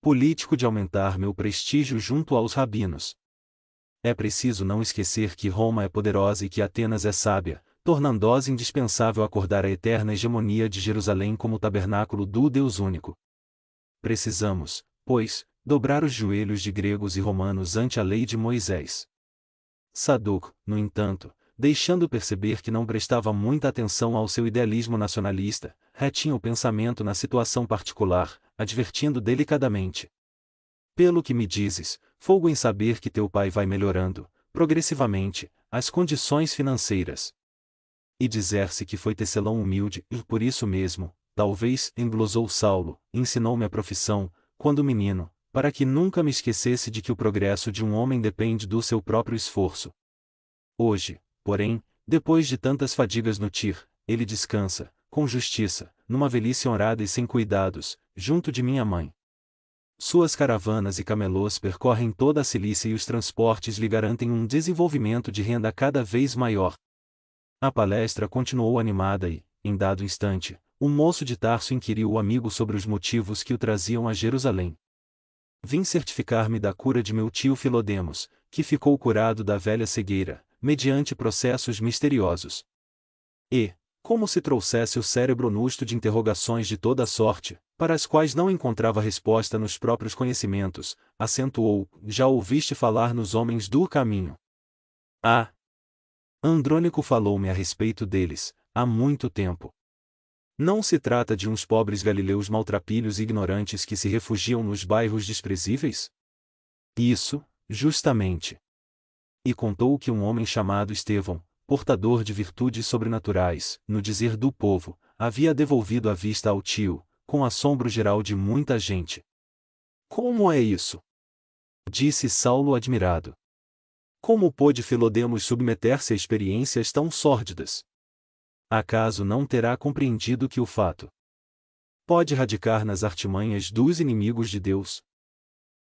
político de aumentar meu prestígio junto aos rabinos. É preciso não esquecer que Roma é poderosa e que Atenas é sábia, tornando-se indispensável acordar a eterna hegemonia de Jerusalém como tabernáculo do Deus único. Precisamos, pois, dobrar os joelhos de gregos e romanos ante a lei de Moisés. Sadoc, no entanto, deixando perceber que não prestava muita atenção ao seu idealismo nacionalista, retinha o pensamento na situação particular, advertindo delicadamente. Pelo que me dizes, folgo em saber que teu pai vai melhorando, progressivamente, as condições financeiras. E dizer-se que foi tecelão humilde, e por isso mesmo, talvez, englosou Saulo, ensinou-me a profissão, quando menino, para que nunca me esquecesse de que o progresso de um homem depende do seu próprio esforço. Hoje, porém, depois de tantas fadigas no Tir, ele descansa, com justiça, numa velhice honrada e sem cuidados, junto de minha mãe. Suas caravanas e camelôs percorrem toda a Cilícia e os transportes lhe garantem um desenvolvimento de renda cada vez maior. A palestra continuou animada e, em dado instante, o moço de Tarso inquiriu o amigo sobre os motivos que o traziam a Jerusalém. Vim certificar-me da cura de meu tio Filodemos, que ficou curado da velha cegueira, mediante processos misteriosos. E, como se trouxesse o cérebro nusto de interrogações de toda sorte, para as quais não encontrava resposta nos próprios conhecimentos, acentuou: já ouviste falar nos homens do caminho? Ah! Andrônico falou-me a respeito deles, há muito tempo. Não se trata de uns pobres galileus maltrapilhos e ignorantes que se refugiam nos bairros desprezíveis? Isso, justamente. E contou que um homem chamado Estevão, portador de virtudes sobrenaturais, no dizer do povo, havia devolvido a vista ao tio, com assombro geral de muita gente. Como é isso? Disse Saulo admirado. Como pôde Filodemos submeter-se a experiências tão sórdidas? Acaso não terá compreendido que o fato pode radicar nas artimanhas dos inimigos de Deus?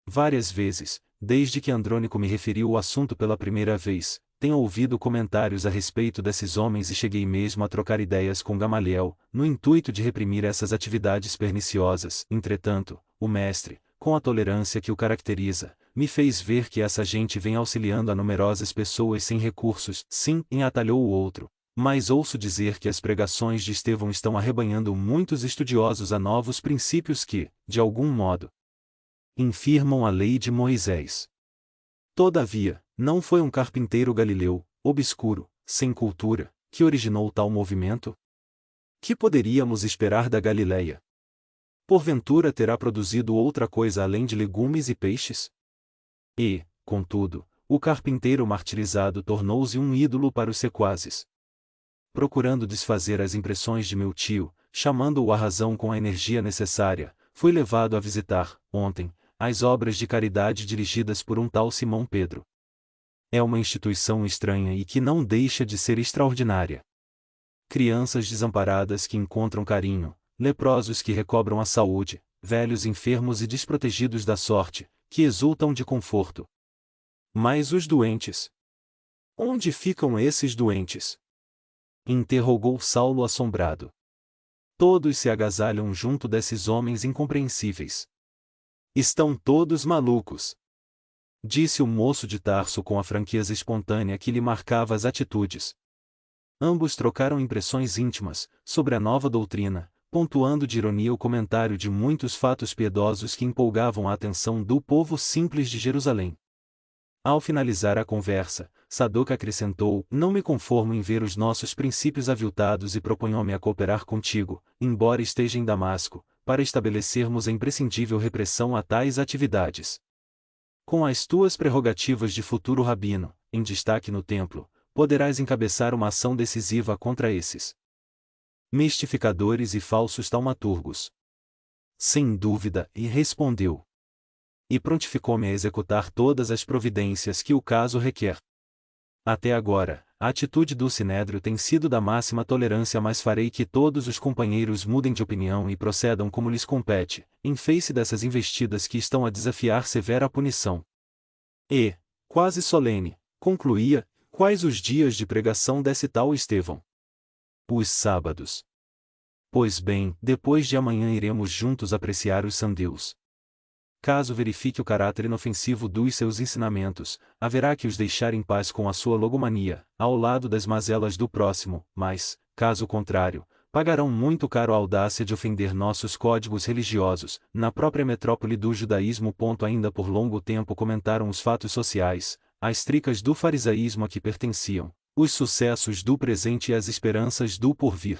Várias vezes, desde que Andrônico me referiu o assunto pela primeira vez, tenho ouvido comentários a respeito desses homens e cheguei mesmo a trocar ideias com Gamaliel, no intuito de reprimir essas atividades perniciosas. Entretanto, o mestre, com a tolerância que o caracteriza, me fez ver que essa gente vem auxiliando a numerosas pessoas sem recursos. Sim, atalhou o outro. Mas ouço dizer que as pregações de Estevão estão arrebanhando muitos estudiosos a novos princípios que, de algum modo, infirmam a lei de Moisés. Todavia, não foi um carpinteiro galileu, obscuro, sem cultura, que originou tal movimento? Que poderíamos esperar da Galileia? Porventura terá produzido outra coisa além de legumes e peixes? E, contudo, o carpinteiro martirizado tornou-se um ídolo para os sequazes. Procurando desfazer as impressões de meu tio, chamando-o à razão com a energia necessária, fui levado a visitar, ontem, as obras de caridade dirigidas por um tal Simão Pedro. É uma instituição estranha e que não deixa de ser extraordinária. Crianças desamparadas que encontram carinho, leprosos que recobram a saúde, velhos enfermos e desprotegidos da sorte, que exultam de conforto. Mas os doentes? Onde ficam esses doentes? Interrogou Saulo assombrado. Todos se agasalham junto desses homens incompreensíveis. Estão todos malucos. Disse o moço de Tarso com a franqueza espontânea que lhe marcava as atitudes. Ambos trocaram impressões íntimas, sobre a nova doutrina, pontuando de ironia o comentário de muitos fatos piedosos que empolgavam a atenção do povo simples de Jerusalém. Ao finalizar a conversa, Sadoc acrescentou: não me conformo em ver os nossos princípios aviltados e proponho-me a cooperar contigo, embora esteja em Damasco, para estabelecermos a imprescindível repressão a tais atividades. Com as tuas prerrogativas de futuro rabino, em destaque no templo, poderás encabeçar uma ação decisiva contra esses mistificadores e falsos taumaturgos. Sem dúvida, e respondeu. E prontificou-me a executar todas as providências que o caso requer. Até agora, a atitude do Sinédrio tem sido da máxima tolerância, mas farei que todos os companheiros mudem de opinião e procedam como lhes compete, em face dessas investidas que estão a desafiar severa punição. E, quase solene, concluía: quais os dias de pregação desse tal Estevão? Os sábados. Pois bem, depois de amanhã iremos juntos apreciar os sandeus. caso verifique o caráter inofensivo dos seus ensinamentos, haverá que os deixar em paz com a sua logomania, ao lado das mazelas do próximo, mas, caso contrário, pagarão muito caro a audácia de ofender nossos códigos religiosos. Na própria metrópole do judaísmo. Ainda por longo tempo comentaram os fatos sociais, as tricas do farisaísmo a que pertenciam, os sucessos do presente e as esperanças do porvir.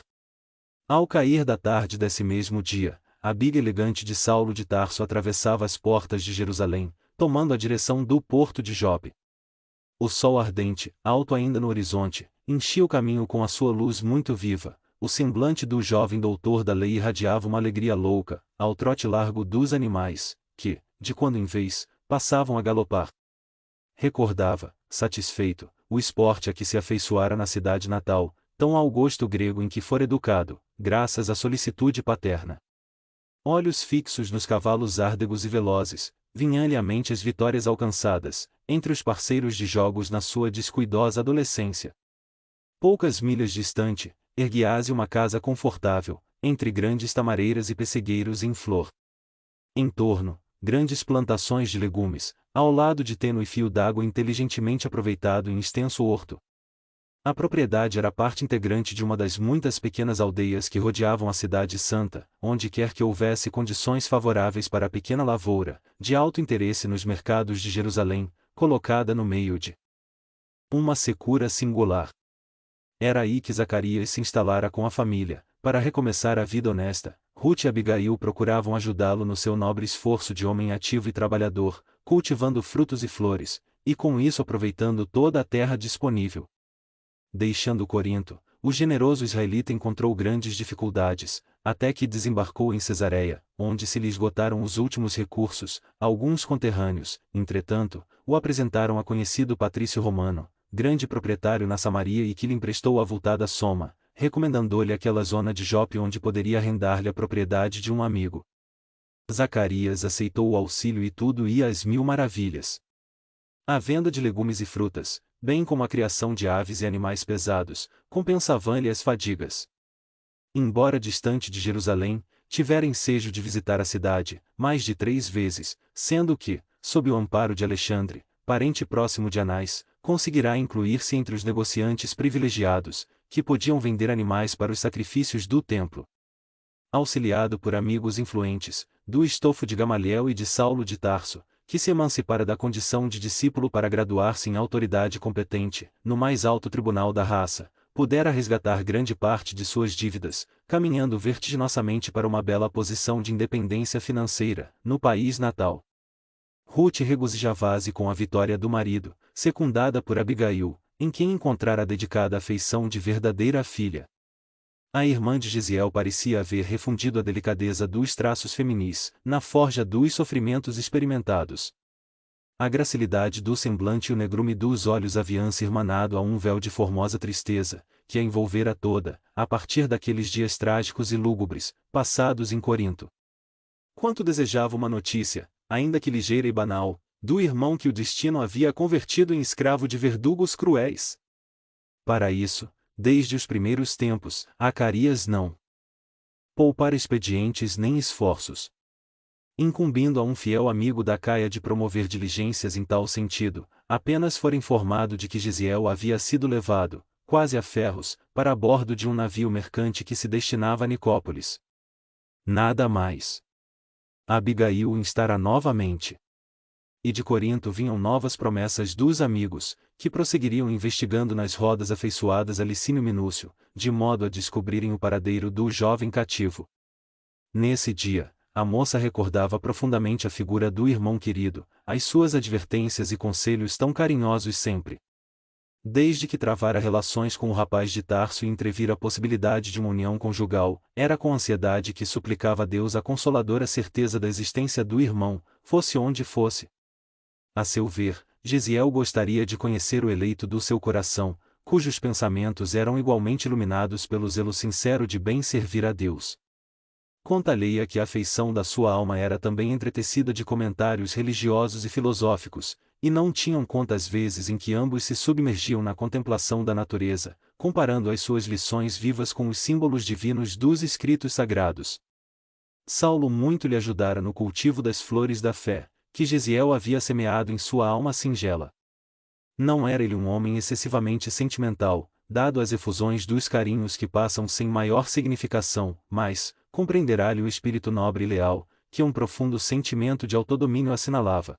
Ao cair da tarde desse mesmo dia, a biga elegante de Saulo de Tarso atravessava as portas de Jerusalém, tomando a direção do porto de Jope. O sol ardente, alto ainda no horizonte, enchia o caminho com a sua luz muito viva. O semblante do jovem doutor da lei irradiava uma alegria louca, ao trote largo dos animais, que, de quando em vez, passavam a galopar. Recordava, satisfeito, o esporte a que se afeiçoara na cidade natal, tão ao gosto grego em que fora educado, graças à solicitude paterna. Olhos fixos nos cavalos árdegos e velozes, vinham-lhe à mente as vitórias alcançadas, entre os parceiros de jogos na sua descuidosa adolescência. Poucas milhas distante, erguia-se uma casa confortável, entre grandes tamareiras e pessegueiros em flor. Em torno, grandes plantações de legumes, ao lado de tênue fio d'água inteligentemente aproveitado em extenso horto. A propriedade era parte integrante de uma das muitas pequenas aldeias que rodeavam a cidade santa, onde quer que houvesse condições favoráveis para a pequena lavoura, de alto interesse nos mercados de Jerusalém, colocada no meio de uma secura singular. Era aí que Zacarias se instalara com a família, para recomeçar a vida honesta. Ruth e Abigail procuravam ajudá-lo no seu nobre esforço de homem ativo e trabalhador, cultivando frutos e flores, e com isso aproveitando toda a terra disponível. Deixando Corinto, o generoso israelita encontrou grandes dificuldades, até que desembarcou em Cesareia, onde se lhe esgotaram os últimos recursos. Alguns conterrâneos, entretanto, o apresentaram a conhecido patrício romano, grande proprietário na Samaria e que lhe emprestou avultada soma, recomendando-lhe aquela zona de Jope onde poderia arrendar-lhe a propriedade de um amigo. Zacarias aceitou o auxílio e tudo ia às mil maravilhas. A venda de legumes e frutas, bem como a criação de aves e animais pesados, compensavam-lhe as fadigas. Embora distante de Jerusalém, tivera ensejo de visitar a cidade, mais de 3 vezes, sendo que, sob o amparo de Alexandre, parente próximo de Anás, conseguirá incluir-se entre os negociantes privilegiados, que podiam vender animais para os sacrifícios do templo. Auxiliado por amigos influentes, do estofo de Gamaliel e de Saulo de Tarso, que se emancipara da condição de discípulo para graduar-se em autoridade competente, no mais alto tribunal da raça, pudera resgatar grande parte de suas dívidas, caminhando vertiginosamente para uma bela posição de independência financeira, no país natal. Ruth regozijava-se com a vitória do marido, secundada por Abigail, em quem encontrara dedicada afeição de verdadeira filha. A irmã de Gesiel parecia haver refundido a delicadeza dos traços feminis, na forja dos sofrimentos experimentados. A gracilidade do semblante e o negrume dos olhos haviam-se irmanado a um véu de formosa tristeza, que a envolvera toda, a partir daqueles dias trágicos e lúgubres, passados em Corinto. Quanto desejava uma notícia, ainda que ligeira e banal, do irmão que o destino havia convertido em escravo de verdugos cruéis. Para isso, desde os primeiros tempos, Zacarias não poupara expedientes nem esforços. Incumbindo a um fiel amigo da Caia de promover diligências em tal sentido, apenas fora informado de que Gesiel havia sido levado, quase a ferros, para bordo de um navio mercante que se destinava a Nicópolis. Nada mais. Abigail o instara novamente. E de Corinto vinham novas promessas dos amigos, que prosseguiriam investigando nas rodas afeiçoadas a Licínio Minúcio, de modo a descobrirem o paradeiro do jovem cativo. Nesse dia, a moça recordava profundamente a figura do irmão querido, as suas advertências e conselhos tão carinhosos sempre. Desde que travara relações com o rapaz de Tarso e entrevira a possibilidade de uma união conjugal, era com ansiedade que suplicava a Deus a consoladora certeza da existência do irmão, fosse onde fosse. A seu ver, Gesiel gostaria de conhecer o eleito do seu coração, cujos pensamentos eram igualmente iluminados pelo zelo sincero de bem servir a Deus. Conta-lhe que a afeição da sua alma era também entretecida de comentários religiosos e filosóficos, e não tinham conta as vezes em que ambos se submergiam na contemplação da natureza, comparando as suas lições vivas com os símbolos divinos dos escritos sagrados. Saulo muito lhe ajudara no cultivo das flores da fé, que Gesiel havia semeado em sua alma singela. Não era ele um homem excessivamente sentimental, dado às efusões dos carinhos que passam sem maior significação, mas, compreenderá-lhe o espírito nobre e leal, que um profundo sentimento de autodomínio assinalava.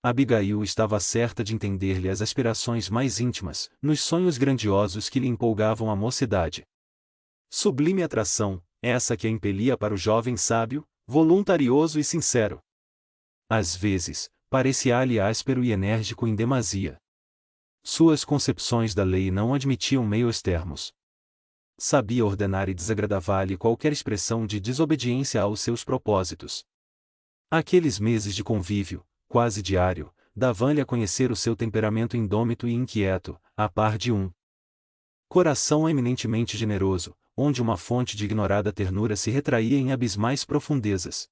Abigail estava certa de entender-lhe as aspirações mais íntimas, nos sonhos grandiosos que lhe empolgavam a mocidade. Sublime atração, essa que a impelia para o jovem sábio, voluntarioso e sincero. Às vezes, parecia-lhe áspero e enérgico em demasia. Suas concepções da lei não admitiam meios termos. Sabia ordenar e desagradava-lhe qualquer expressão de desobediência aos seus propósitos. Aqueles meses de convívio, quase diário, davam-lhe a conhecer o seu temperamento indômito e inquieto, a par de um coração eminentemente generoso, onde uma fonte de ignorada ternura se retraía em abismais profundezas.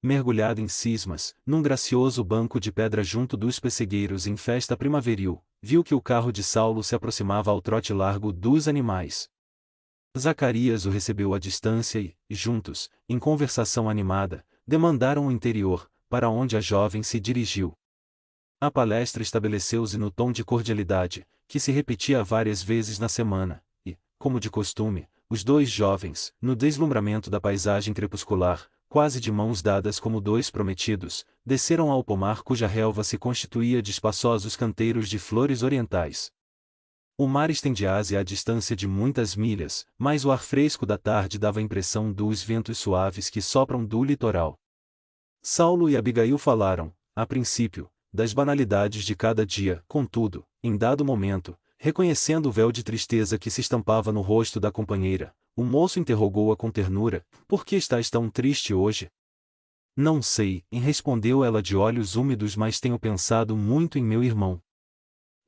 Mergulhado em cismas, num gracioso banco de pedra junto dos pessegueiros em festa primaveril, viu que o carro de Saulo se aproximava ao trote largo dos animais. Zacarias o recebeu à distância e, juntos, em conversação animada, demandaram o interior, para onde a jovem se dirigiu. A palestra estabeleceu-se no tom de cordialidade, que se repetia várias vezes na semana, e, como de costume, os dois jovens, no deslumbramento da paisagem crepuscular, quase de mãos dadas como dois prometidos, desceram ao pomar cuja relva se constituía de espaçosos canteiros de flores orientais. O mar estendia-se à distância de muitas milhas, mas o ar fresco da tarde dava a impressão dos ventos suaves que sopram do litoral. Saulo e Abigail falaram, a princípio, das banalidades de cada dia, contudo, em dado momento, reconhecendo o véu de tristeza que se estampava no rosto da companheira, o moço interrogou-a com ternura: por que estás tão triste hoje? Não sei, respondeu ela de olhos úmidos, mas tenho pensado muito em meu irmão.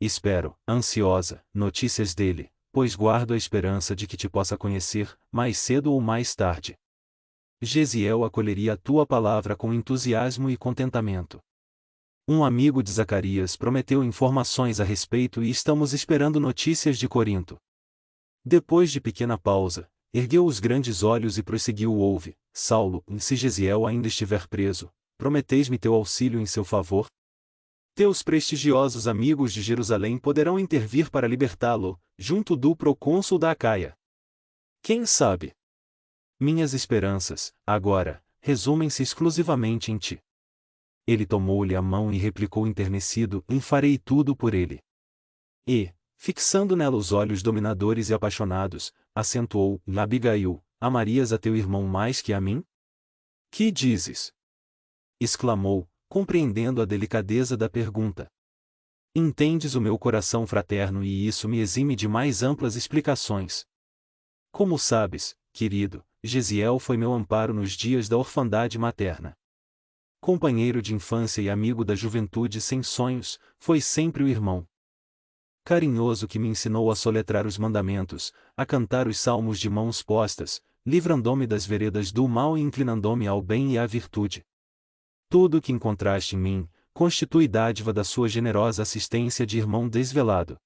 Espero, ansiosa, notícias dele, pois guardo a esperança de que te possa conhecer, mais cedo ou mais tarde. Gesiel acolheria a tua palavra com entusiasmo e contentamento. Um amigo de Zacarias prometeu informações a respeito e estamos esperando notícias de Corinto. Depois de pequena pausa, ergueu os grandes olhos e prosseguiu: ouve, Saulo, se Gesiel ainda estiver preso, prometeis-me teu auxílio em seu favor? Teus prestigiosos amigos de Jerusalém poderão intervir para libertá-lo, junto do procônsul da Acaia. Quem sabe? Minhas esperanças, agora, resumem-se exclusivamente em ti. Ele tomou-lhe a mão e replicou enternecido: farei tudo por ele. E, fixando nela os olhos dominadores e apaixonados, acentuou: Abigail, amarias a teu irmão mais que a mim? Que dizes? Exclamou, compreendendo a delicadeza da pergunta. Entendes o meu coração fraterno e isso me exime de mais amplas explicações. Como sabes, querido, Gesiel foi meu amparo nos dias da orfandade materna. Companheiro de infância e amigo da juventude sem sonhos, foi sempre o irmão carinhoso que me ensinou a soletrar os mandamentos, a cantar os salmos de mãos postas, livrando-me das veredas do mal e inclinando-me ao bem e à virtude. Tudo o que encontraste em mim, constitui dádiva da sua generosa assistência de irmão desvelado.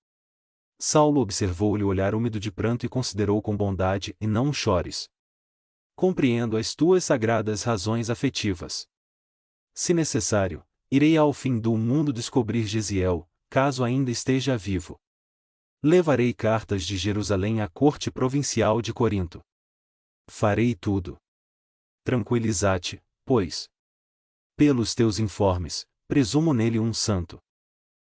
Saulo observou-lhe o olhar úmido de pranto e considerou com bondade: e não chores. Compreendo as tuas sagradas razões afetivas. Se necessário, irei ao fim do mundo descobrir Gesiel, caso ainda esteja vivo. Levarei cartas de Jerusalém à corte provincial de Corinto. Farei tudo. Tranquiliza-te, pois. Pelos teus informes, presumo nele um santo.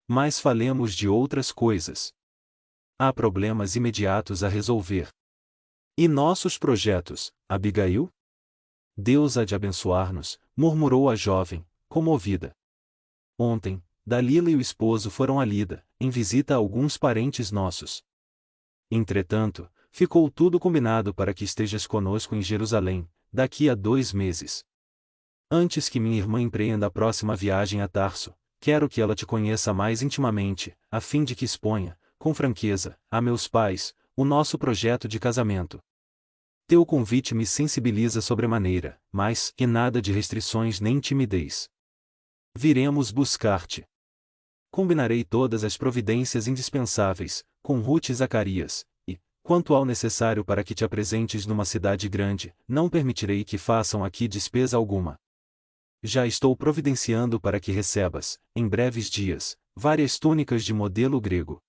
Mas falemos de outras coisas. Há problemas imediatos a resolver. E nossos projetos, Abigail? Deus há de abençoar-nos, murmurou a jovem, comovida. Ontem, Dalila e o esposo foram a Lida, em visita a alguns parentes nossos. Entretanto, ficou tudo combinado para que estejas conosco em Jerusalém, daqui a 2 meses. Antes que minha irmã empreenda a próxima viagem a Tarso, quero que ela te conheça mais intimamente, a fim de que exponha, com franqueza, a meus pais, o nosso projeto de casamento. Teu convite me sensibiliza sobremaneira, mas, que nada de restrições nem timidez. Viremos buscar-te. Combinarei todas as providências indispensáveis, com Ruth e Zacarias, e, Quanto ao necessário para que te apresentes numa cidade grande, não permitirei que façam aqui despesa alguma. Já estou providenciando para que recebas, em breves dias, várias túnicas de modelo grego.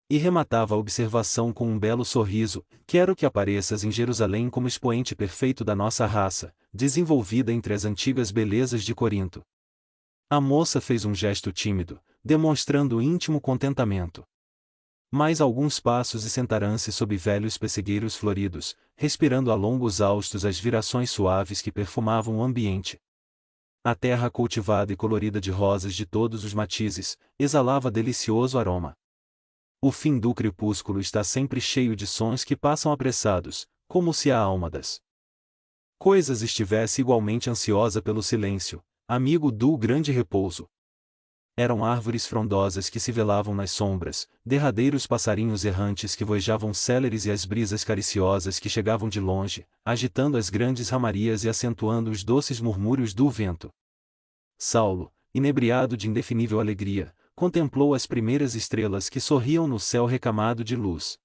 E rematava a observação com um belo sorriso: quero que apareças em Jerusalém como expoente perfeito da nossa raça, desenvolvida entre as antigas belezas de Corinto. A moça fez um gesto tímido, demonstrando íntimo contentamento. Mais alguns passos e sentarão-se sob velhos pessegueiros floridos, respirando a longos haustos as virações suaves que perfumavam o ambiente. A terra cultivada e colorida de rosas de todos os matizes, exalava delicioso aroma. O fim do crepúsculo está sempre cheio de sons que passam apressados, como se a alma das coisas estivesse igualmente ansiosa pelo silêncio, amigo do grande repouso. Eram árvores frondosas que se velavam nas sombras, derradeiros passarinhos errantes que voejavam céleres e as brisas cariciosas que chegavam de longe, agitando as grandes ramarias e acentuando os doces murmúrios do vento. Saulo, inebriado de indefinível alegria, contemplou as primeiras estrelas que sorriam no céu recamado de luz.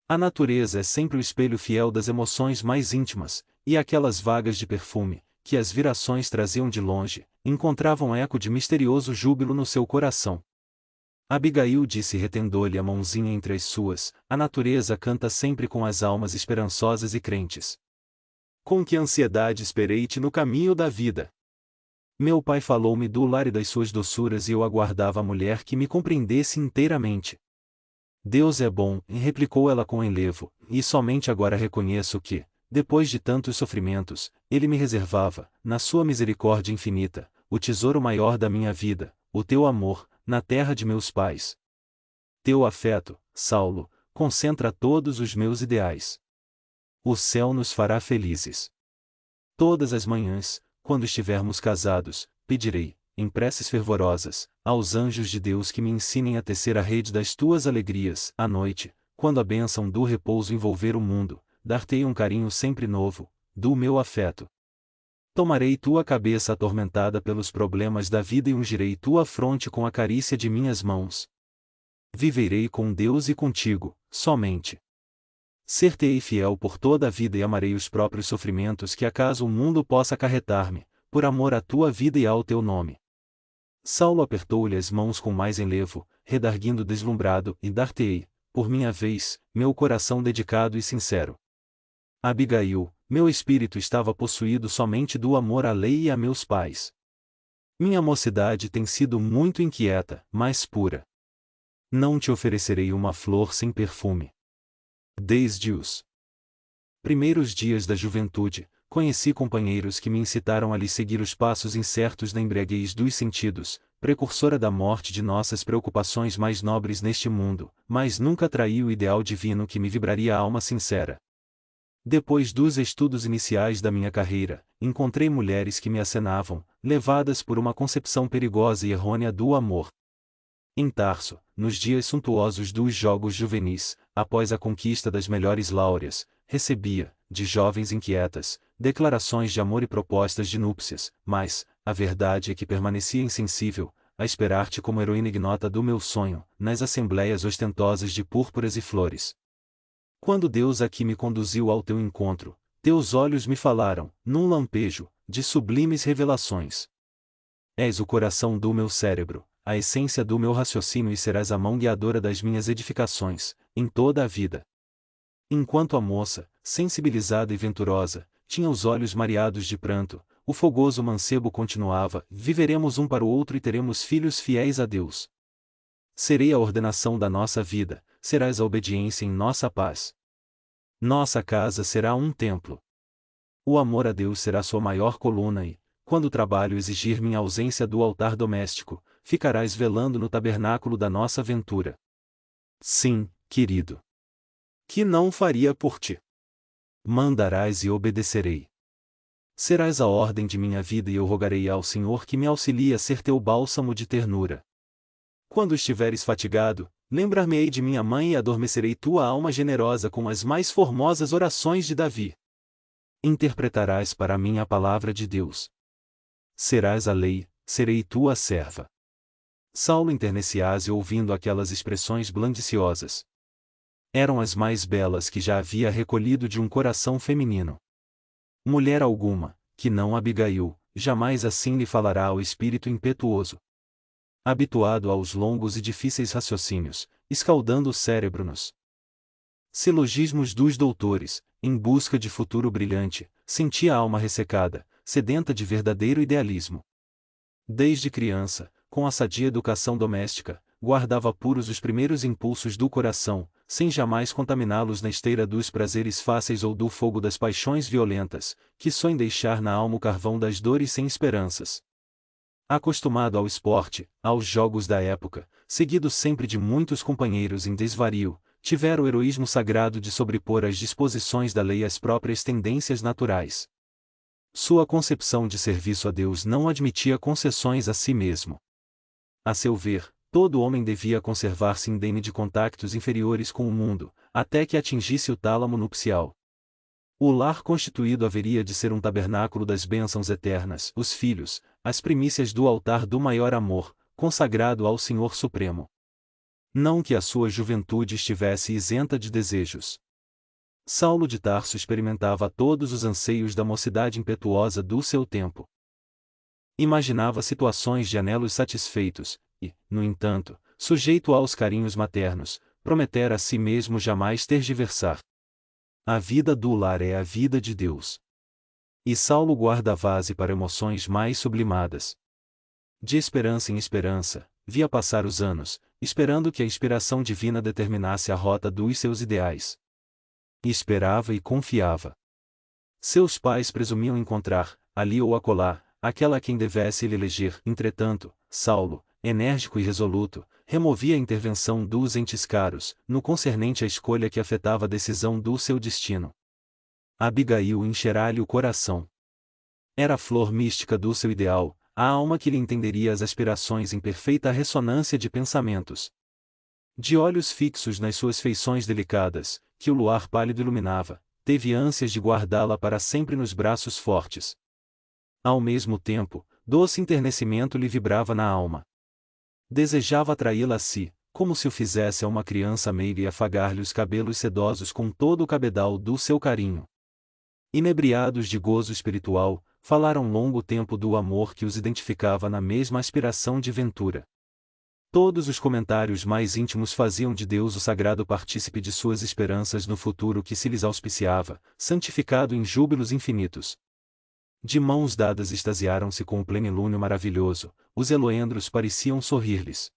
A natureza é sempre o espelho fiel das emoções mais íntimas, e aquelas vagas de perfume, que as virações traziam de longe, encontravam eco de misterioso júbilo no seu coração. Abigail disse retendo-lhe a mãozinha entre as suas: a natureza canta sempre com as almas esperançosas e crentes. Com que ansiedade esperei-te no caminho da vida! Meu pai falou-me do lar e das suas doçuras e eu aguardava a mulher que me compreendesse inteiramente. Deus é bom, replicou ela com enlevo, e somente agora reconheço que, depois de tantos sofrimentos, Ele me reservava, na sua misericórdia infinita, o tesouro maior da minha vida, o teu amor, na terra de meus pais. Teu afeto, Saulo, concentra todos os meus ideais. O céu nos fará felizes. Todas as manhãs, quando estivermos casados, pedirei, em preces fervorosas, aos anjos de Deus que me ensinem a tecer a rede das tuas alegrias. À noite, quando a bênção do repouso envolver o mundo, dar-te-ei um carinho sempre novo, do meu afeto. Tomarei tua cabeça atormentada pelos problemas da vida e ungirei tua fronte com a carícia de minhas mãos. Viverei com Deus e contigo, somente. Ser-te-ei fiel por toda a vida e amarei os próprios sofrimentos que acaso o mundo possa acarretar-me, por amor à tua vida e ao teu nome. Saulo apertou-lhe as mãos com mais enlevo, redarguindo deslumbrado: e dar-te-ei, por minha vez, meu coração dedicado e sincero. Abigail, meu espírito estava possuído somente do amor à lei e a meus pais. Minha mocidade tem sido muito inquieta, mas pura. Não te oferecerei uma flor sem perfume. Desde os primeiros dias da juventude, conheci companheiros que me incitaram a lhe seguir os passos incertos da embriaguez dos sentidos, precursora da morte de nossas preocupações mais nobres neste mundo, mas nunca traí o ideal divino que me vibraria a alma sincera. Depois dos estudos iniciais da minha carreira, encontrei mulheres que me acenavam, levadas por uma concepção perigosa e errônea do amor. Em Tarso, nos dias suntuosos dos Jogos Juvenis, após a conquista das melhores láureas, recebia, de jovens inquietas, declarações de amor e propostas de núpcias, mas, a verdade é que permanecia insensível, a esperar-te como heroína ignota do meu sonho, nas assembleias ostentosas de púrpuras e flores. Quando Deus aqui me conduziu ao teu encontro, teus olhos me falaram, num lampejo, de sublimes revelações. És o coração do meu cérebro, a essência do meu raciocínio e serás a mão guiadora das minhas edificações, em toda a vida. Enquanto a moça, sensibilizada e venturosa, tinha os olhos mareados de pranto, o fogoso mancebo continuava: viveremos um para o outro e teremos filhos fiéis a Deus. Serei a ordenação da nossa vida, serás a obediência em nossa paz. Nossa casa será um templo. O amor a Deus será sua maior coluna e, quando o trabalho exigir minha ausência do altar doméstico, ficarás velando no tabernáculo da nossa ventura. Sim, querido. Que não faria por ti? Mandarás e obedecerei. Serás a ordem de minha vida e eu rogarei ao Senhor que me auxilie a ser teu bálsamo de ternura. Quando estiveres fatigado, lembrar-me-ei de minha mãe e adormecerei tua alma generosa com as mais formosas orações de Davi. Interpretarás para mim a palavra de Deus. Serás a lei, serei tua serva. Saulo enternecia-se ouvindo aquelas expressões blandiciosas. Eram as mais belas que já havia recolhido de um coração feminino. Mulher alguma, que não Abigail, jamais assim lhe falará ao espírito impetuoso. Habituado aos longos e difíceis raciocínios, escaldando o cérebro nos silogismos dos doutores, em busca de futuro brilhante, sentia a alma ressecada, sedenta de verdadeiro idealismo. Desde criança, com a sadia educação doméstica, guardava puros os primeiros impulsos do coração, sem jamais contaminá-los na esteira dos prazeres fáceis ou do fogo das paixões violentas, que só em deixar na alma o carvão das dores sem esperanças. Acostumado ao esporte, aos jogos da época, seguido sempre de muitos companheiros em desvario, tivera o heroísmo sagrado de sobrepor às disposições da lei as próprias tendências naturais. Sua concepção de serviço a Deus não admitia concessões a si mesmo. A seu ver, todo homem devia conservar-se indene de contactos inferiores com o mundo, até que atingisse o tálamo nupcial. O lar constituído haveria de ser um tabernáculo das bênçãos eternas, os filhos, as primícias do altar do maior amor, consagrado ao Senhor Supremo. Não que a sua juventude estivesse isenta de desejos. Saulo de Tarso experimentava todos os anseios da mocidade impetuosa do seu tempo. Imaginava situações de anelos satisfeitos, e, no entanto, sujeito aos carinhos maternos, prometera a si mesmo jamais tergiversar. A vida do lar é a vida de Deus. E Saulo guarda a vase para emoções mais sublimadas. De esperança em esperança, via passar os anos, esperando que a inspiração divina determinasse a rota dos seus ideais. Esperava e confiava. Seus pais presumiam encontrar, ali ou acolá, aquela a quem devesse ele eleger. Entretanto, Saulo, enérgico e resoluto, removia a intervenção dos entes caros, no concernente à escolha que afetava a decisão do seu destino. Abigail encherá-lhe o coração. Era a flor mística do seu ideal, a alma que lhe entenderia as aspirações em perfeita ressonância de pensamentos. De olhos fixos nas suas feições delicadas, que o luar pálido iluminava, teve ânsias de guardá-la para sempre nos braços fortes. Ao mesmo tempo, doce enternecimento lhe vibrava na alma. Desejava atraí-la a si, como se o fizesse a uma criança meiga e afagar-lhe os cabelos sedosos com todo o cabedal do seu carinho. Inebriados de gozo espiritual, falaram longo tempo do amor que os identificava na mesma aspiração de ventura. Todos os comentários mais íntimos faziam de Deus o sagrado partícipe de suas esperanças no futuro que se lhes auspiciava, santificado em júbilos infinitos. De mãos dadas extasiaram-se com o plenilúnio maravilhoso, os eloendros pareciam sorrir-lhes.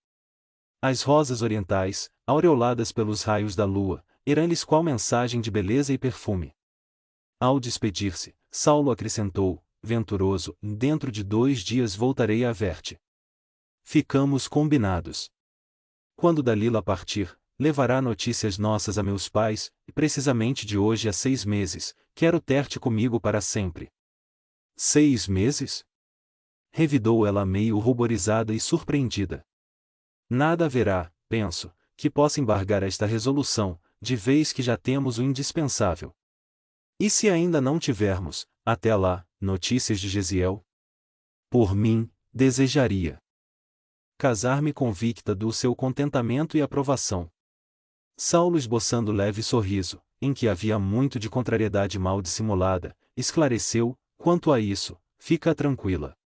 As rosas orientais, aureoladas pelos raios da lua, eram-lhes qual mensagem de beleza e perfume. Ao despedir-se, Saulo acrescentou, venturoso, dentro de 2 dias voltarei a ver-te. Ficamos combinados. Quando Dalila partir, levará notícias nossas a meus pais, e precisamente de hoje a 6 meses, quero ter-te comigo para sempre. 6 meses? Revidou ela meio ruborizada e surpreendida. Nada haverá, penso, que possa embargar esta resolução, de vez que já temos o indispensável. E se ainda não tivermos, até lá, notícias de Jesiel? Por mim, desejaria casar-me convicta do seu contentamento e aprovação. Saulo, esboçando leve sorriso, em que havia muito de contrariedade mal dissimulada, esclareceu, quanto a isso, fica tranquila.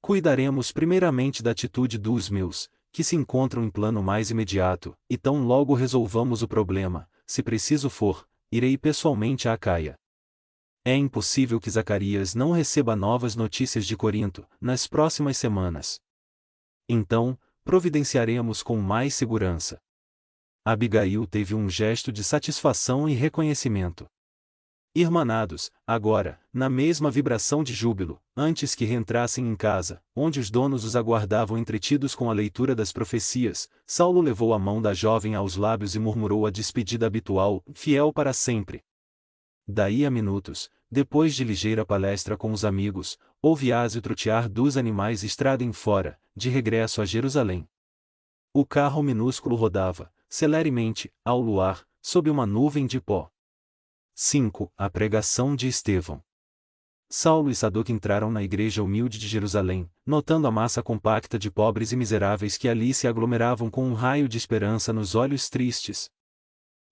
Cuidaremos primeiramente da atitude dos meus, que se encontram em plano mais imediato, e tão logo resolvamos o problema, se preciso for, irei pessoalmente a Acaia. É impossível que Zacarias não receba novas notícias de Corinto, nas próximas semanas. Então, providenciaremos com mais segurança. Abigail teve um gesto de satisfação e reconhecimento. Irmanados, agora, na mesma vibração de júbilo, antes que reentrassem em casa, onde os donos os aguardavam entretidos com a leitura das profecias, Saulo levou a mão da jovem aos lábios e murmurou a despedida habitual, fiel para sempre. Daí a minutos, depois de ligeira palestra com os amigos, ouve-as o trotear dos animais estrada em fora, de regresso a Jerusalém. O carro minúsculo rodava, celeremente, ao luar, sob uma nuvem de pó. 5. A pregação de Estevão. Saulo e Sadoc entraram na igreja humilde de Jerusalém, notando a massa compacta de pobres e miseráveis que ali se aglomeravam com um raio de esperança nos olhos tristes.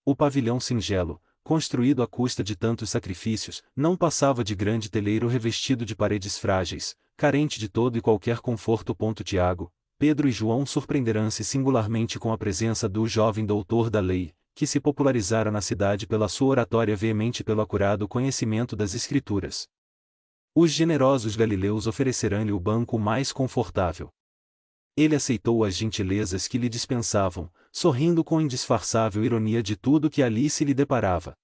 O pavilhão singelo, construído à custa de tantos sacrifícios, não passava de grande teleiro revestido de paredes frágeis, carente de todo e qualquer conforto. Tiago, Pedro e João surpreenderam-se singularmente com a presença do jovem doutor da lei, que se popularizara na cidade pela sua oratória veemente e pelo acurado conhecimento das Escrituras. Os generosos galileus ofereceram-lhe o banco mais confortável. Ele aceitou as gentilezas que lhe dispensavam, sorrindo com indisfarçável ironia de tudo que ali se lhe deparava.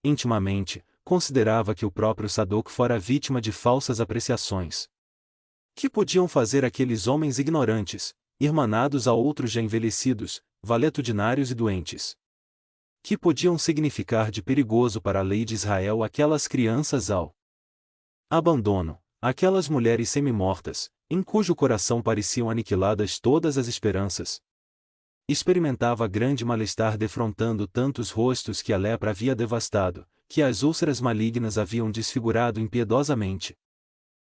Intimamente, considerava que o próprio Sadoc fora vítima de falsas apreciações. Que podiam fazer aqueles homens ignorantes, irmanados a outros já envelhecidos, valetudinários e doentes? Que podiam significar de perigoso para a lei de Israel aquelas crianças ao abandono, aquelas mulheres semi-mortas, em cujo coração pareciam aniquiladas todas as esperanças? Experimentava grande mal-estar defrontando tantos rostos que a lepra havia devastado, que as úlceras malignas haviam desfigurado impiedosamente.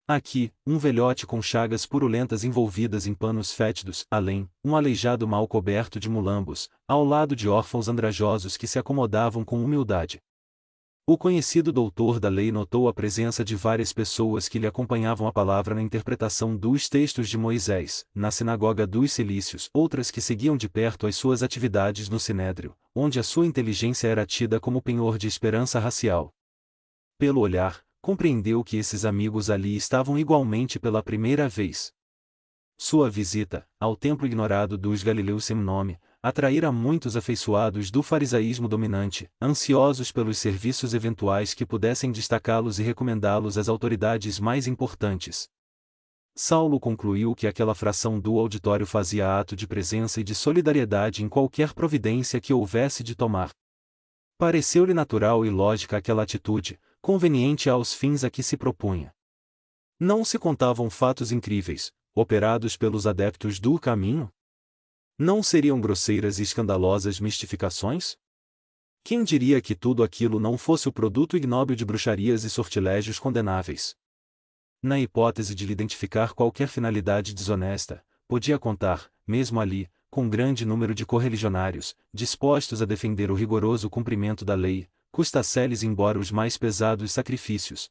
Aqui, um velhote com chagas purulentas envolvidas em panos fétidos, além, um aleijado mal coberto de mulambos, ao lado de órfãos andrajosos que se acomodavam com humildade. O conhecido doutor da lei notou a presença de várias pessoas que lhe acompanhavam a palavra na interpretação dos textos de Moisés, na sinagoga dos Cilícios, outras que seguiam de perto as suas atividades no Sinédrio, onde a sua inteligência era tida como penhor de esperança racial. Pelo olhar, compreendeu que esses amigos ali estavam igualmente pela primeira vez. Sua visita, ao templo ignorado dos galileus sem nome, atraíra muitos afeiçoados do farisaísmo dominante, ansiosos pelos serviços eventuais que pudessem destacá-los e recomendá-los às autoridades mais importantes. Saulo concluiu que aquela fração do auditório fazia ato de presença e de solidariedade em qualquer providência que houvesse de tomar. Pareceu-lhe natural e lógica aquela atitude, conveniente aos fins a que se propunha. Não se contavam fatos incríveis, operados pelos adeptos do caminho? Não seriam grosseiras e escandalosas mistificações? Quem diria que tudo aquilo não fosse o produto ignóbil de bruxarias e sortilégios condenáveis? Na hipótese de lhe identificar qualquer finalidade desonesta, podia contar, mesmo ali, com grande número de correligionários, dispostos a defender o rigoroso cumprimento da lei, custasse-lhes embora os mais pesados sacrifícios.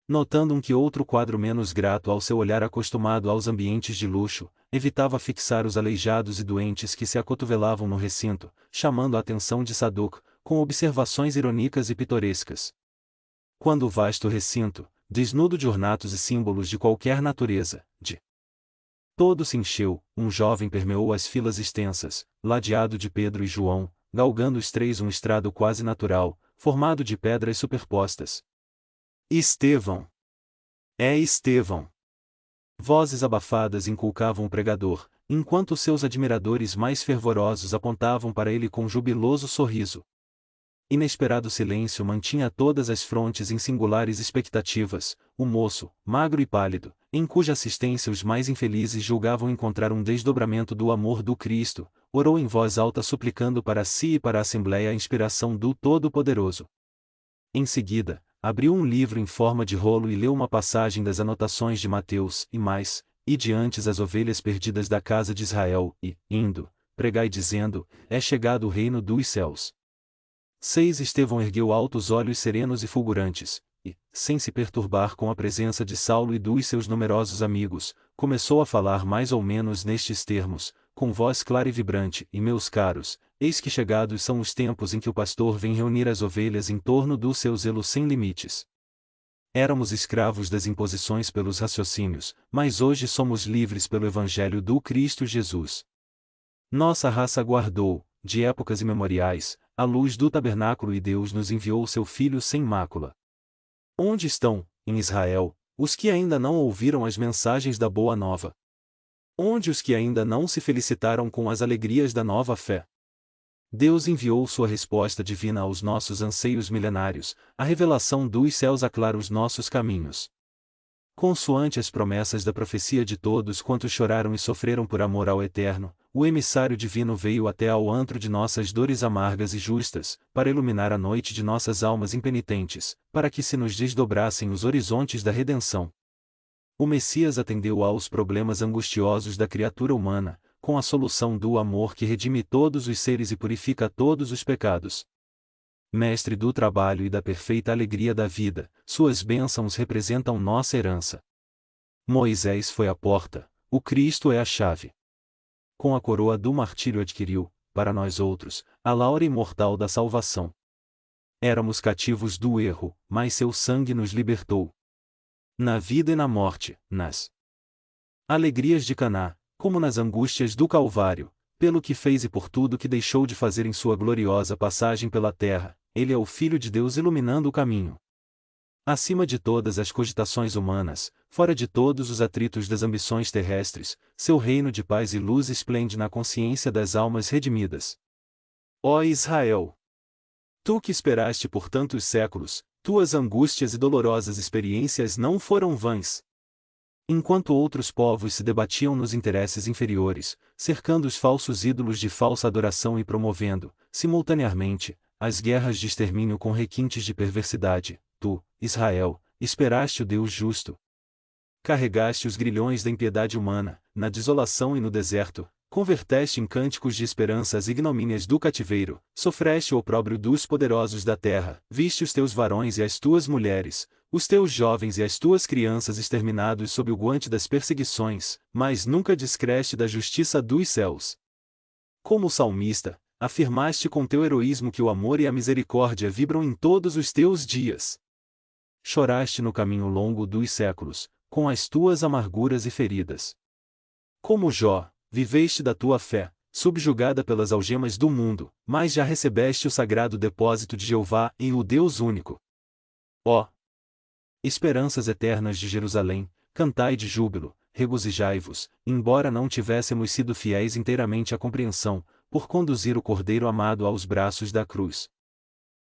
Notando um que outro quadro menos grato ao seu olhar acostumado aos ambientes de luxo, evitava fixar os aleijados e doentes que se acotovelavam no recinto, chamando a atenção de Sadoc, com observações irônicas e pitorescas. Quando o vasto recinto, desnudo de ornatos e símbolos de qualquer natureza, de todo se encheu, um jovem permeou as filas extensas, ladeado de Pedro e João, galgando os três um estrado quase natural, formado de pedras superpostas. Estevão! É Estevão! Vozes abafadas inculcavam o pregador, enquanto seus admiradores mais fervorosos apontavam para ele com jubiloso sorriso. Inesperado silêncio mantinha todas as frontes em singulares expectativas. O moço, magro e pálido, em cuja assistência os mais infelizes julgavam encontrar um desdobramento do amor do Cristo, orou em voz alta suplicando para si e para a Assembleia a inspiração do Todo-Poderoso. Em seguida, abriu um livro em forma de rolo e leu uma passagem das anotações de Mateus, e mais, e diante as ovelhas perdidas da casa de Israel, e, indo, pregai dizendo, é chegado o reino dos céus. 6 Estevão ergueu altos olhos serenos e fulgurantes, e, sem se perturbar com a presença de Saulo e dos seus numerosos amigos, começou a falar mais ou menos nestes termos, com voz clara e vibrante: e meus caros, eis que chegados são os tempos em que o pastor vem reunir as ovelhas em torno do seu zelo sem limites. Éramos escravos das imposições pelos raciocínios, mas hoje somos livres pelo Evangelho do Cristo Jesus. Nossa raça guardou, de épocas imemoriais, a luz do tabernáculo e Deus nos enviou seu Filho sem mácula. Onde estão, em Israel, os que ainda não ouviram as mensagens da Boa Nova? Onde os que ainda não se felicitaram com as alegrias da nova fé? Deus enviou sua resposta divina aos nossos anseios milenários, a revelação dos céus aclara os nossos caminhos. Consoante as promessas da profecia de todos quantos choraram e sofreram por amor ao Eterno, o emissário divino veio até ao antro de nossas dores amargas e justas, para iluminar a noite de nossas almas impenitentes, para que se nos desdobrassem os horizontes da redenção. O Messias atendeu aos problemas angustiosos da criatura humana, com a solução do amor que redime todos os seres e purifica todos os pecados. Mestre do trabalho e da perfeita alegria da vida, suas bênçãos representam nossa herança. Moisés foi a porta, o Cristo é a chave. Com a coroa do martírio adquiriu, para nós outros, a laura imortal da salvação. Éramos cativos do erro, mas seu sangue nos libertou. Na vida e na morte, nas alegrias de Caná, como nas angústias do Calvário, pelo que fez e por tudo que deixou de fazer em sua gloriosa passagem pela terra, ele é o Filho de Deus iluminando o caminho. Acima de todas as cogitações humanas, fora de todos os atritos das ambições terrestres, seu reino de paz e luz esplende na consciência das almas redimidas. Ó Israel! Tu que esperaste por tantos séculos, tuas angústias e dolorosas experiências não foram vãs. Enquanto outros povos se debatiam nos interesses inferiores, cercando os falsos ídolos de falsa adoração e promovendo, simultaneamente, as guerras de extermínio com requintes de perversidade, tu, Israel, esperaste o Deus justo. Carregaste os grilhões da impiedade humana, na desolação e no deserto, converteste em cânticos de esperança as ignomínias do cativeiro, sofreste o opróbrio dos poderosos da terra, viste os teus varões e as tuas mulheres, os teus jovens e as tuas crianças exterminados sob o guante das perseguições, mas nunca descreste da justiça dos céus. Como o salmista, afirmaste com teu heroísmo que o amor e a misericórdia vibram em todos os teus dias. Choraste no caminho longo dos séculos, com as tuas amarguras e feridas. Como Jó, viveste da tua fé, subjugada pelas algemas do mundo, mas já recebeste o sagrado depósito de Jeová em o Deus único. Ó esperanças eternas de Jerusalém, cantai de júbilo, regozijai-vos, embora não tivéssemos sido fiéis inteiramente à compreensão, por conduzir o Cordeiro amado aos braços da cruz.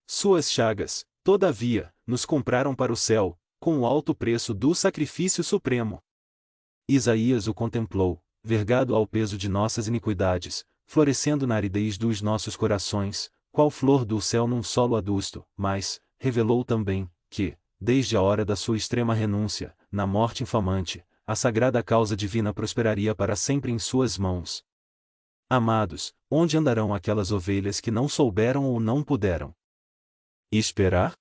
Suas chagas, todavia, nos compraram para o céu, com o alto preço do sacrifício supremo. Isaías o contemplou, vergado ao peso de nossas iniquidades, florescendo na aridez dos nossos corações, qual flor do céu num solo adusto, mas, revelou também, que, desde a hora da sua extrema renúncia, na morte infamante, a sagrada causa divina prosperaria para sempre em suas mãos. Amados, onde andarão aquelas ovelhas que não souberam ou não puderam esperar?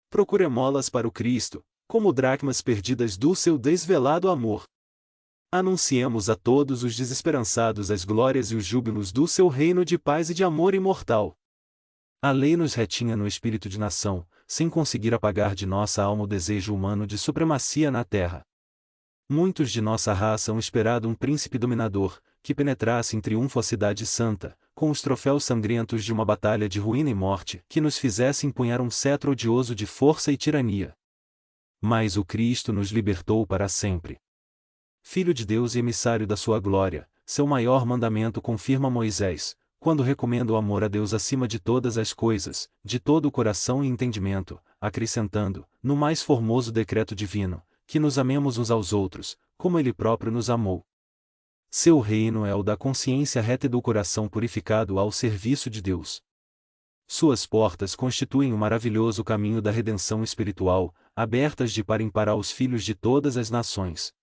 Procuremo-las para o Cristo, como dracmas perdidas do seu desvelado amor. Anunciemos a todos os desesperançados as glórias e os júbilos do seu reino de paz e de amor imortal. A lei nos retinha no espírito de nação, sem conseguir apagar de nossa alma o desejo humano de supremacia na terra. Muitos de nossa raça han esperado um príncipe dominador, que penetrasse em triunfo a cidade santa, com os troféus sangrentos de uma batalha de ruína e morte, que nos fizesse empunhar um cetro odioso de força e tirania. Mas o Cristo nos libertou para sempre. Filho de Deus e emissário da sua glória, seu maior mandamento confirma Moisés, quando recomenda o amor a Deus acima de todas as coisas, de todo o coração e entendimento, acrescentando, no mais formoso decreto divino, que nos amemos uns aos outros, como Ele próprio nos amou. Seu reino é o da consciência reta e do coração purificado ao serviço de Deus. Suas portas constituem o maravilhoso caminho da redenção espiritual, abertas de par em par aos filhos de todas as nações.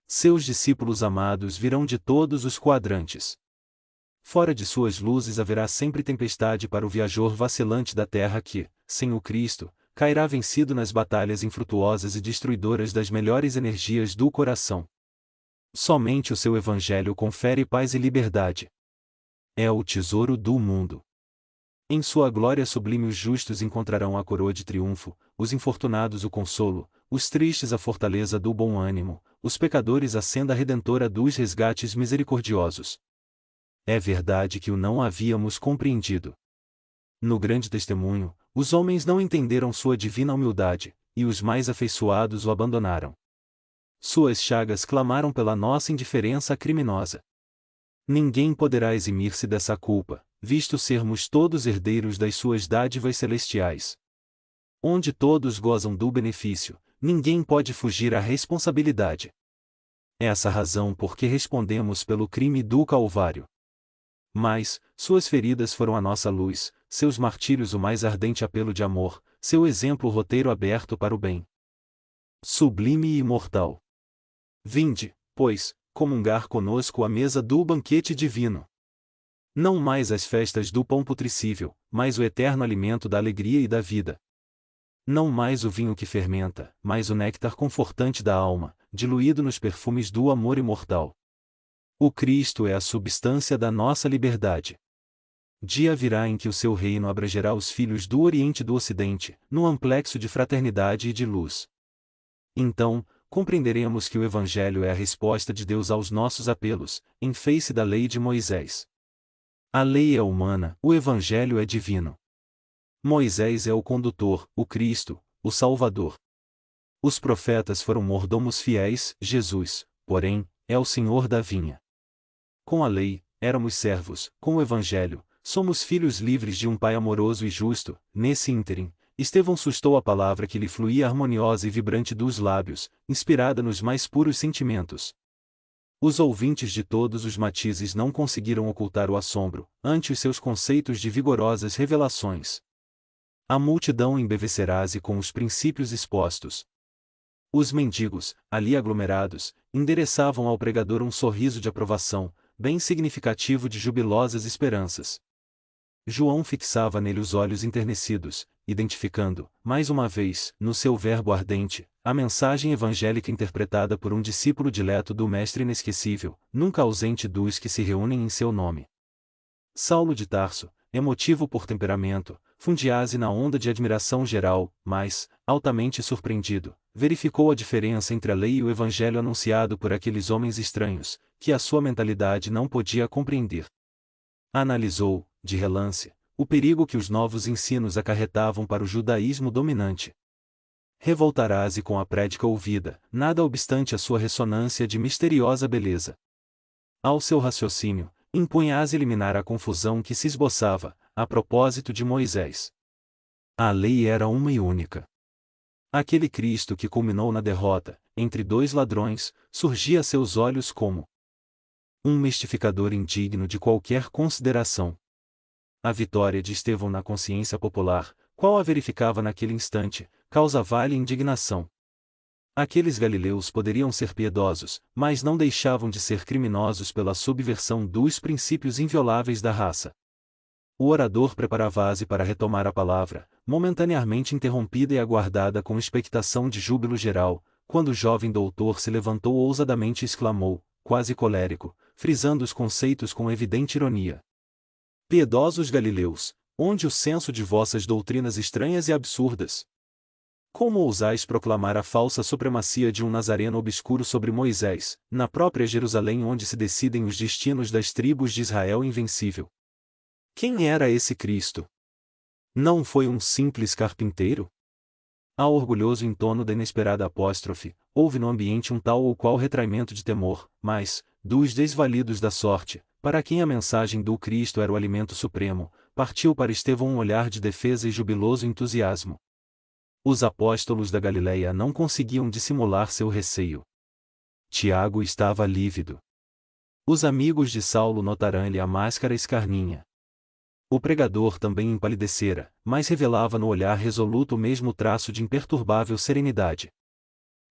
Seus discípulos amados virão de todos os quadrantes. Fora de suas luzes haverá sempre tempestade para o viajor vacilante da terra que, sem o Cristo, cairá vencido nas batalhas infrutuosas e destruidoras das melhores energias do coração. Somente o seu Evangelho confere paz e liberdade. É o tesouro do mundo. Em sua glória sublime os justos encontrarão a coroa de triunfo, os infortunados o consolo, os tristes a fortaleza do bom ânimo, os pecadores a senda redentora dos resgates misericordiosos. É verdade que o não havíamos compreendido. No grande testemunho, os homens não entenderam sua divina humildade, e os mais afeiçoados o abandonaram. Suas chagas clamaram pela nossa indiferença criminosa. Ninguém poderá eximir-se dessa culpa, visto sermos todos herdeiros das suas dádivas celestiais. Onde todos gozam do benefício, ninguém pode fugir à responsabilidade. Essa razão por que respondemos pelo crime do Calvário. Mas, suas feridas foram a nossa luz, seus martírios o mais ardente apelo de amor, seu exemplo o roteiro aberto para o bem. Sublime e imortal. Vinde, pois, comungar conosco à mesa do banquete divino. Não mais as festas do pão putrescível, mas o eterno alimento da alegria e da vida. Não mais o vinho que fermenta, mas o néctar confortante da alma, diluído nos perfumes do amor imortal. O Cristo é a substância da nossa liberdade. Dia virá em que o seu reino abrangerá os filhos do Oriente e do Ocidente, num amplexo de fraternidade e de luz. Então, compreenderemos que o Evangelho é a resposta de Deus aos nossos apelos, em face da lei de Moisés. A lei é humana, o Evangelho é divino. Moisés é o condutor, o Cristo, o Salvador. Os profetas foram mordomos fiéis, Jesus, porém, é o Senhor da vinha. Com a lei, éramos servos, com o Evangelho, somos filhos livres de um Pai amoroso e justo. Nesse ínterim, Estevão sustou a palavra que lhe fluía harmoniosa e vibrante dos lábios, inspirada nos mais puros sentimentos. Os ouvintes de todos os matizes não conseguiram ocultar o assombro, ante os seus conceitos de vigorosas revelações. A multidão embevecerá-se com os princípios expostos. Os mendigos, ali aglomerados, endereçavam ao pregador um sorriso de aprovação, bem significativo de jubilosas esperanças. João fixava nele os olhos enternecidos, identificando, mais uma vez, no seu verbo ardente, a mensagem evangélica interpretada por um discípulo dileto do Mestre inesquecível, nunca ausente dos que se reúnem em seu nome. Saulo de Tarso, emotivo por temperamento, fundia-se na onda de admiração geral, mas, altamente surpreendido, verificou a diferença entre a lei e o evangelho anunciado por aqueles homens estranhos, que a sua mentalidade não podia compreender. Analisou, de relance, o perigo que os novos ensinos acarretavam para o judaísmo dominante. Revoltará-se com a prédica ouvida, nada obstante a sua ressonância de misteriosa beleza. Ao seu raciocínio, impunha-se eliminar a confusão que se esboçava, a propósito de Moisés. A lei era uma e única. Aquele Cristo que culminou na derrota, entre dois ladrões, surgia a seus olhos como um mistificador indigno de qualquer consideração. A vitória de Estevão na consciência popular, qual a verificava naquele instante, causava-lhe indignação. Aqueles galileus poderiam ser piedosos, mas não deixavam de ser criminosos pela subversão dos princípios invioláveis da raça. O orador preparava-se para retomar a palavra, momentaneamente interrompida e aguardada com expectação de júbilo geral, quando o jovem doutor se levantou ousadamente e exclamou, quase colérico, frisando os conceitos com evidente ironia: Piedosos galileus, onde o senso de vossas doutrinas estranhas e absurdas? Como ousais proclamar a falsa supremacia de um nazareno obscuro sobre Moisés, na própria Jerusalém onde se decidem os destinos das tribos de Israel invencível? Quem era esse Cristo? Não foi um simples carpinteiro? Ao orgulhoso entono da inesperada apóstrofe, houve no ambiente um tal ou qual retraimento de temor, mas, dos desvalidos da sorte, para quem a mensagem do Cristo era o alimento supremo, partiu para Estevão um olhar de defesa e jubiloso entusiasmo. Os apóstolos da Galileia não conseguiam dissimular seu receio. Tiago estava lívido. Os amigos de Saulo notaram-lhe a máscara escarninha. O pregador também empalidecera, mas revelava no olhar resoluto o mesmo traço de imperturbável serenidade.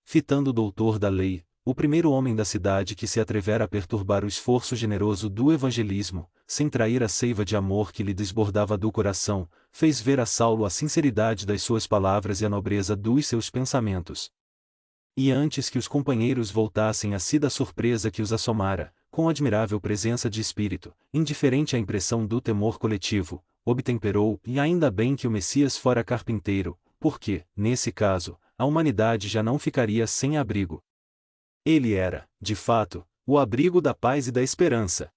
Fitando o doutor da lei, o primeiro homem da cidade que se atrevera a perturbar o esforço generoso do evangelismo, sem trair a seiva de amor que lhe desbordava do coração, fez ver a Saulo a sinceridade das suas palavras e a nobreza dos seus pensamentos. E antes que os companheiros voltassem a si da surpresa que os assomara, com admirável presença de espírito, indiferente à impressão do temor coletivo, obtemperou, e ainda bem que o Messias fora carpinteiro, porque, nesse caso, a humanidade já não ficaria sem abrigo. Ele era, de fato, o abrigo da paz e da esperança.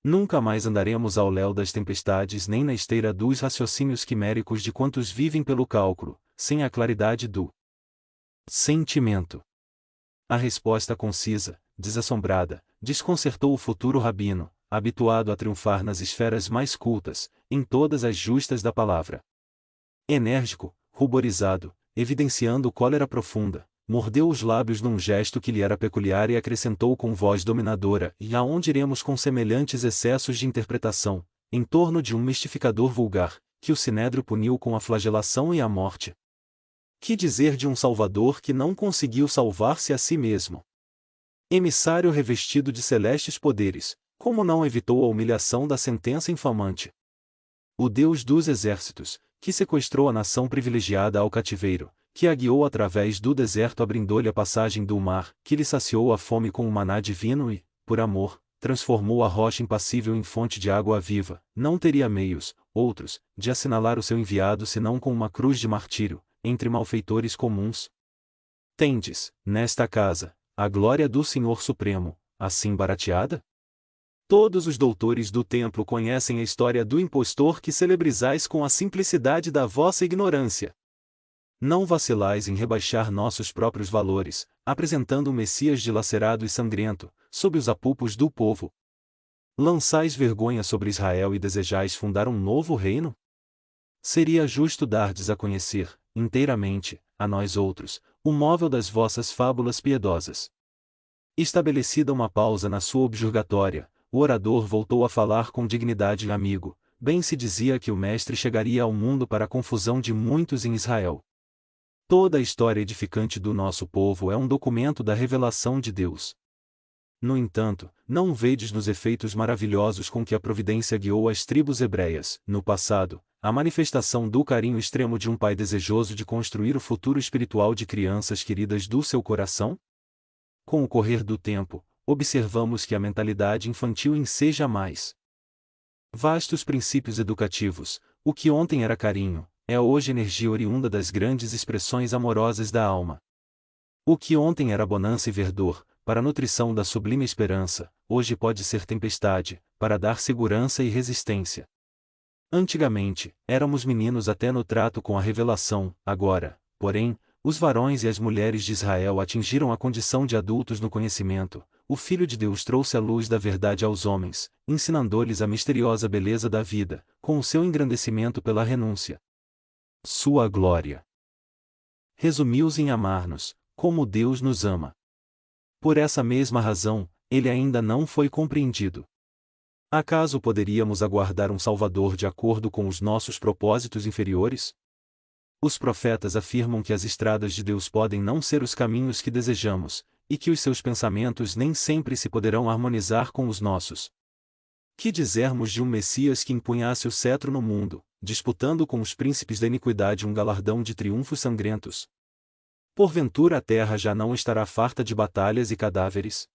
Nunca mais andaremos ao léu das tempestades nem na esteira dos raciocínios quiméricos de quantos vivem pelo cálculo, sem a claridade do sentimento. A resposta concisa, desassombrada, desconcertou o futuro rabino, habituado a triunfar nas esferas mais cultas, em todas as justas da palavra. Enérgico, ruborizado, evidenciando cólera profunda, mordeu os lábios num gesto que lhe era peculiar e acrescentou com voz dominadora: e aonde iremos com semelhantes excessos de interpretação, em torno de um mistificador vulgar, que o Sinédrio puniu com a flagelação e a morte? Que dizer de um Salvador que não conseguiu salvar-se a si mesmo? Emissário revestido de celestes poderes, como não evitou a humilhação da sentença infamante? O Deus dos exércitos, que sequestrou a nação privilegiada ao cativeiro, que a guiou através do deserto abrindo-lhe a passagem do mar, que lhe saciou a fome com o maná divino e, por amor, transformou a rocha impassível em fonte de água viva, não teria meios, outros, de assinalar o seu enviado senão com uma cruz de martírio, entre malfeitores comuns? Tendes, nesta casa, a glória do Senhor Supremo, assim barateada? Todos os doutores do templo conhecem a história do impostor que celebrizais com a simplicidade da vossa ignorância. Não vacilais em rebaixar nossos próprios valores, apresentando um Messias dilacerado e sangrento, sob os apupos do povo. Lançais vergonha sobre Israel e desejais fundar um novo reino? Seria justo dardes a conhecer, inteiramente, a nós outros, o móvel das vossas fábulas piedosas. Estabelecida uma pausa na sua objurgatória, o orador voltou a falar com dignidade e amigo. Bem se dizia que o Mestre chegaria ao mundo para a confusão de muitos em Israel. Toda a história edificante do nosso povo é um documento da revelação de Deus. No entanto, não vedes nos efeitos maravilhosos com que a providência guiou as tribos hebreias, no passado, a manifestação do carinho extremo de um pai desejoso de construir o futuro espiritual de crianças queridas do seu coração? Com o correr do tempo, observamos que a mentalidade infantil enseja mais. Vastos princípios educativos, o que ontem era carinho, é hoje energia oriunda das grandes expressões amorosas da alma. O que ontem era bonança e verdor, para a nutrição da sublime esperança, hoje pode ser tempestade, para dar segurança e resistência. Antigamente, éramos meninos até no trato com a revelação, agora, porém, os varões e as mulheres de Israel atingiram a condição de adultos no conhecimento. O Filho de Deus trouxe a luz da verdade aos homens, ensinando-lhes a misteriosa beleza da vida, com o seu engrandecimento pela renúncia. Sua glória resumiu-se em amar-nos, como Deus nos ama. Por essa mesma razão, ele ainda não foi compreendido. Acaso poderíamos aguardar um Salvador de acordo com os nossos propósitos inferiores? Os profetas afirmam que as estradas de Deus podem não ser os caminhos que desejamos, e que os seus pensamentos nem sempre se poderão harmonizar com os nossos. Que dizermos de um Messias que empunhasse o cetro no mundo, disputando com os príncipes da iniquidade um galardão de triunfos sangrentos? Porventura a terra já não estará farta de batalhas e cadáveres?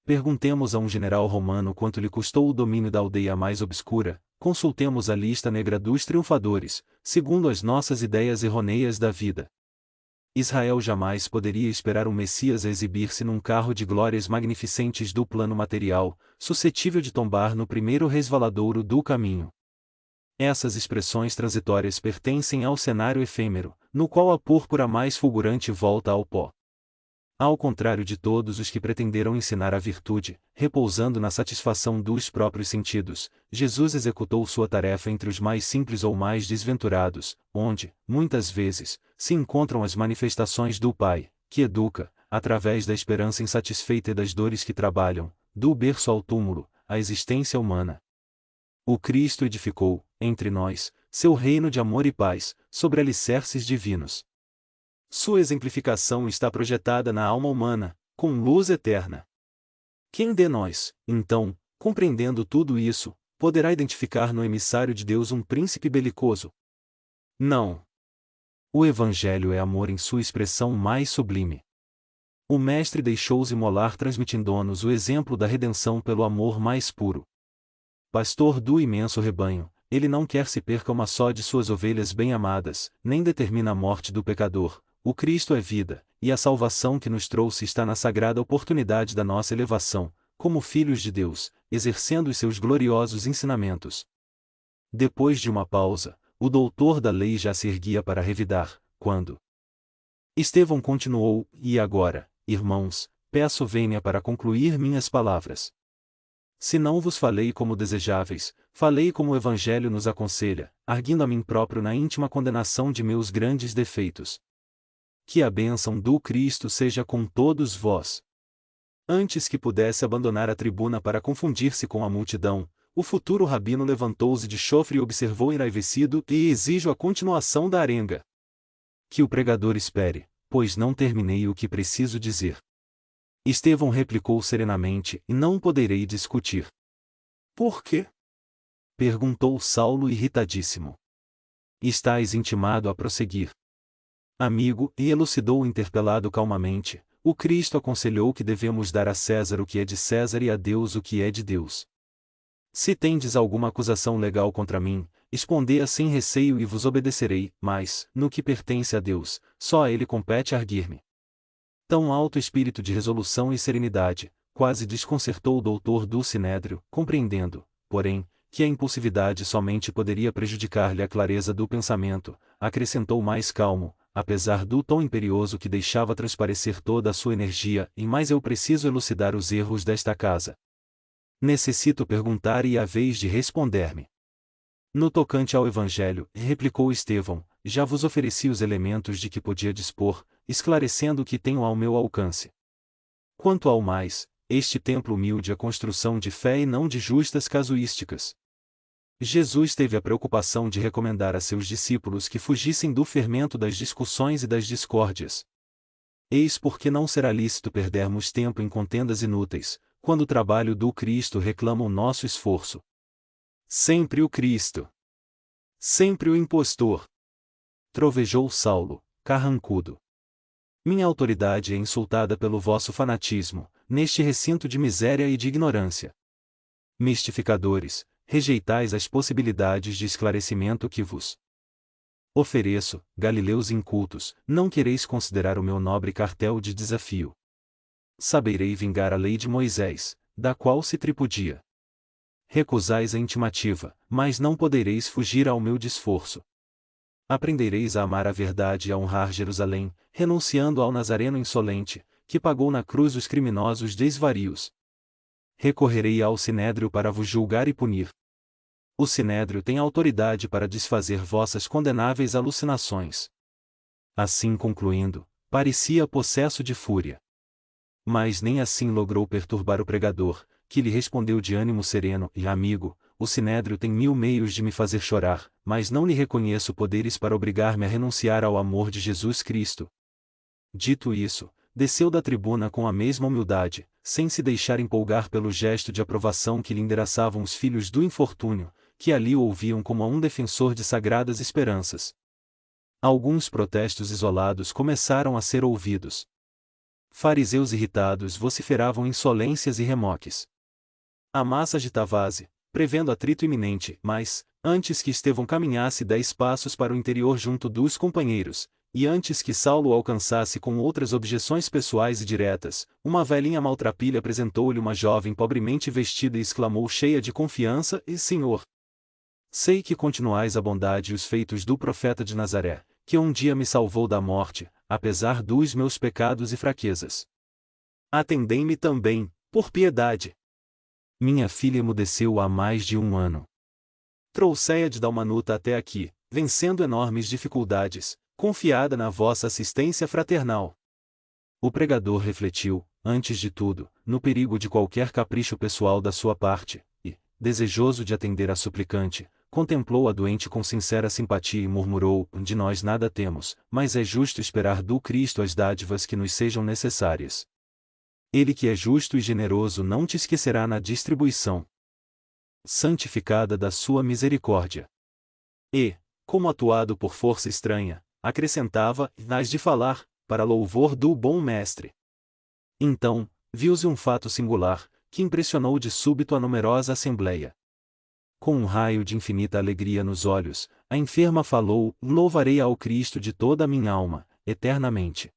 Perguntemos a um general romano quanto lhe custou o domínio da aldeia mais obscura, consultemos a lista negra dos triunfadores, segundo as nossas ideias errôneas da vida. Israel jamais poderia esperar um Messias a exibir-se num carro de glórias magnificentes do plano material, suscetível de tombar no primeiro resvaladouro do caminho. Essas expressões transitórias pertencem ao cenário efêmero, no qual a púrpura mais fulgurante volta ao pó. Ao contrário de todos os que pretenderam ensinar a virtude, repousando na satisfação dos próprios sentidos, Jesus executou sua tarefa entre os mais simples ou mais desventurados, onde, muitas vezes, se encontram as manifestações do Pai, que educa, através da esperança insatisfeita e das dores que trabalham, do berço ao túmulo, a existência humana. O Cristo edificou, entre nós, seu reino de amor e paz, sobre alicerces divinos. Sua exemplificação está projetada na alma humana, com luz eterna. Quem de nós, então, compreendendo tudo isso, poderá identificar no emissário de Deus um príncipe belicoso? Não. O Evangelho é amor em sua expressão mais sublime. O Mestre deixou-se molar transmitindo-nos o exemplo da redenção pelo amor mais puro. Pastor do imenso rebanho, ele não quer se perca uma só de suas ovelhas bem-amadas, nem determina a morte do pecador. O Cristo é vida, e a salvação que nos trouxe está na sagrada oportunidade da nossa elevação, como filhos de Deus, exercendo os seus gloriosos ensinamentos. Depois de uma pausa, o doutor da lei já se erguia para revidar, quando Estevão continuou: E agora, irmãos, peço vênia para concluir minhas palavras. Se não vos falei como desejáveis, falei como o Evangelho nos aconselha, arguindo a mim próprio na íntima condenação de meus grandes defeitos. Que a bênção do Cristo seja com todos vós. Antes que pudesse abandonar a tribuna para confundir-se com a multidão, o futuro rabino levantou-se de chofre e observou enraivecido: E exijo a continuação da arenga. Que o pregador espere, pois não terminei o que preciso dizer. Estevão replicou serenamente: e não poderei discutir. Por quê? Perguntou Saulo irritadíssimo. Estás intimado a prosseguir. Amigo, e elucidou o interpelado calmamente, o Cristo aconselhou que devemos dar a César o que é de César e a Deus o que é de Deus. Se tendes alguma acusação legal contra mim, respondei-a sem receio e vos obedecerei, mas, no que pertence a Deus, só a ele compete arguir-me. Tão alto espírito de resolução e serenidade, quase desconcertou o doutor do Sinédrio, compreendendo, porém, que a impulsividade somente poderia prejudicar-lhe a clareza do pensamento, acrescentou mais calmo, apesar do tom imperioso que deixava transparecer toda a sua energia, e mais eu preciso elucidar os erros desta casa. Necessito perguntar e é a vez de responder-me. No tocante ao Evangelho, replicou Estevão, já vos ofereci os elementos de que podia dispor, esclarecendo o que tenho ao meu alcance. Quanto ao mais, este templo humilde é construção de fé e não de justas casuísticas. Jesus teve a preocupação de recomendar a seus discípulos que fugissem do fermento das discussões e das discórdias. Eis porque não será lícito perdermos tempo em contendas inúteis, quando o trabalho do Cristo reclama o nosso esforço. Sempre o Cristo. Sempre o impostor. Trovejou Saulo, carrancudo. Minha autoridade é insultada pelo vosso fanatismo, neste recinto de miséria e de ignorância. Mistificadores, rejeitais as possibilidades de esclarecimento que vos ofereço, galileus incultos, não quereis considerar o meu nobre cartel de desafio. Saberei vingar a lei de Moisés, da qual se tripudia. Recusais a intimativa, mas não podereis fugir ao meu desforço. Aprendereis a amar a verdade e a honrar Jerusalém, renunciando ao Nazareno insolente, que pagou na cruz os criminosos desvarios. Recorrerei ao Sinédrio para vos julgar e punir. O Sinédrio tem autoridade para desfazer vossas condenáveis alucinações. Assim concluindo, parecia possesso de fúria. Mas nem assim logrou perturbar o pregador, que lhe respondeu de ânimo sereno: e amigo, o Sinédrio tem 1000 meios de me fazer chorar, mas não lhe reconheço poderes para obrigar-me a renunciar ao amor de Jesus Cristo. Dito isso, desceu da tribuna com a mesma humildade, sem se deixar empolgar pelo gesto de aprovação que lhe endereçavam os filhos do infortúnio, que ali o ouviam como a um defensor de sagradas esperanças. Alguns protestos isolados começaram a ser ouvidos. Fariseus irritados vociferavam insolências e remoques. A massa agitava-se, prevendo atrito iminente, mas, antes que Estevão caminhasse 10 passos para o interior junto dos companheiros, e antes que Saulo alcançasse com outras objeções pessoais e diretas, uma velhinha maltrapilha apresentou-lhe uma jovem pobremente vestida e exclamou cheia de confiança: e Senhor, sei que continuais a bondade e os feitos do profeta de Nazaré, que um dia me salvou da morte, apesar dos meus pecados e fraquezas. Atendei-me também, por piedade. Minha filha emudeceu há mais de 1 ano. Trouxei-a de Dalmanuta até aqui, vencendo enormes dificuldades, confiada na vossa assistência fraternal. O pregador refletiu, antes de tudo, no perigo de qualquer capricho pessoal da sua parte, e, desejoso de atender a suplicante, contemplou a doente com sincera simpatia e murmurou: de nós nada temos, mas é justo esperar do Cristo as dádivas que nos sejam necessárias. Ele que é justo e generoso não te esquecerá na distribuição santificada da sua misericórdia. E, como atuado por força estranha, acrescentava: nas de falar, para louvor do bom mestre. Então, viu-se um fato singular, que impressionou de súbito a numerosa assembleia. Com um raio de infinita alegria nos olhos, a enferma falou: louvarei ao Cristo de toda a minha alma, eternamente.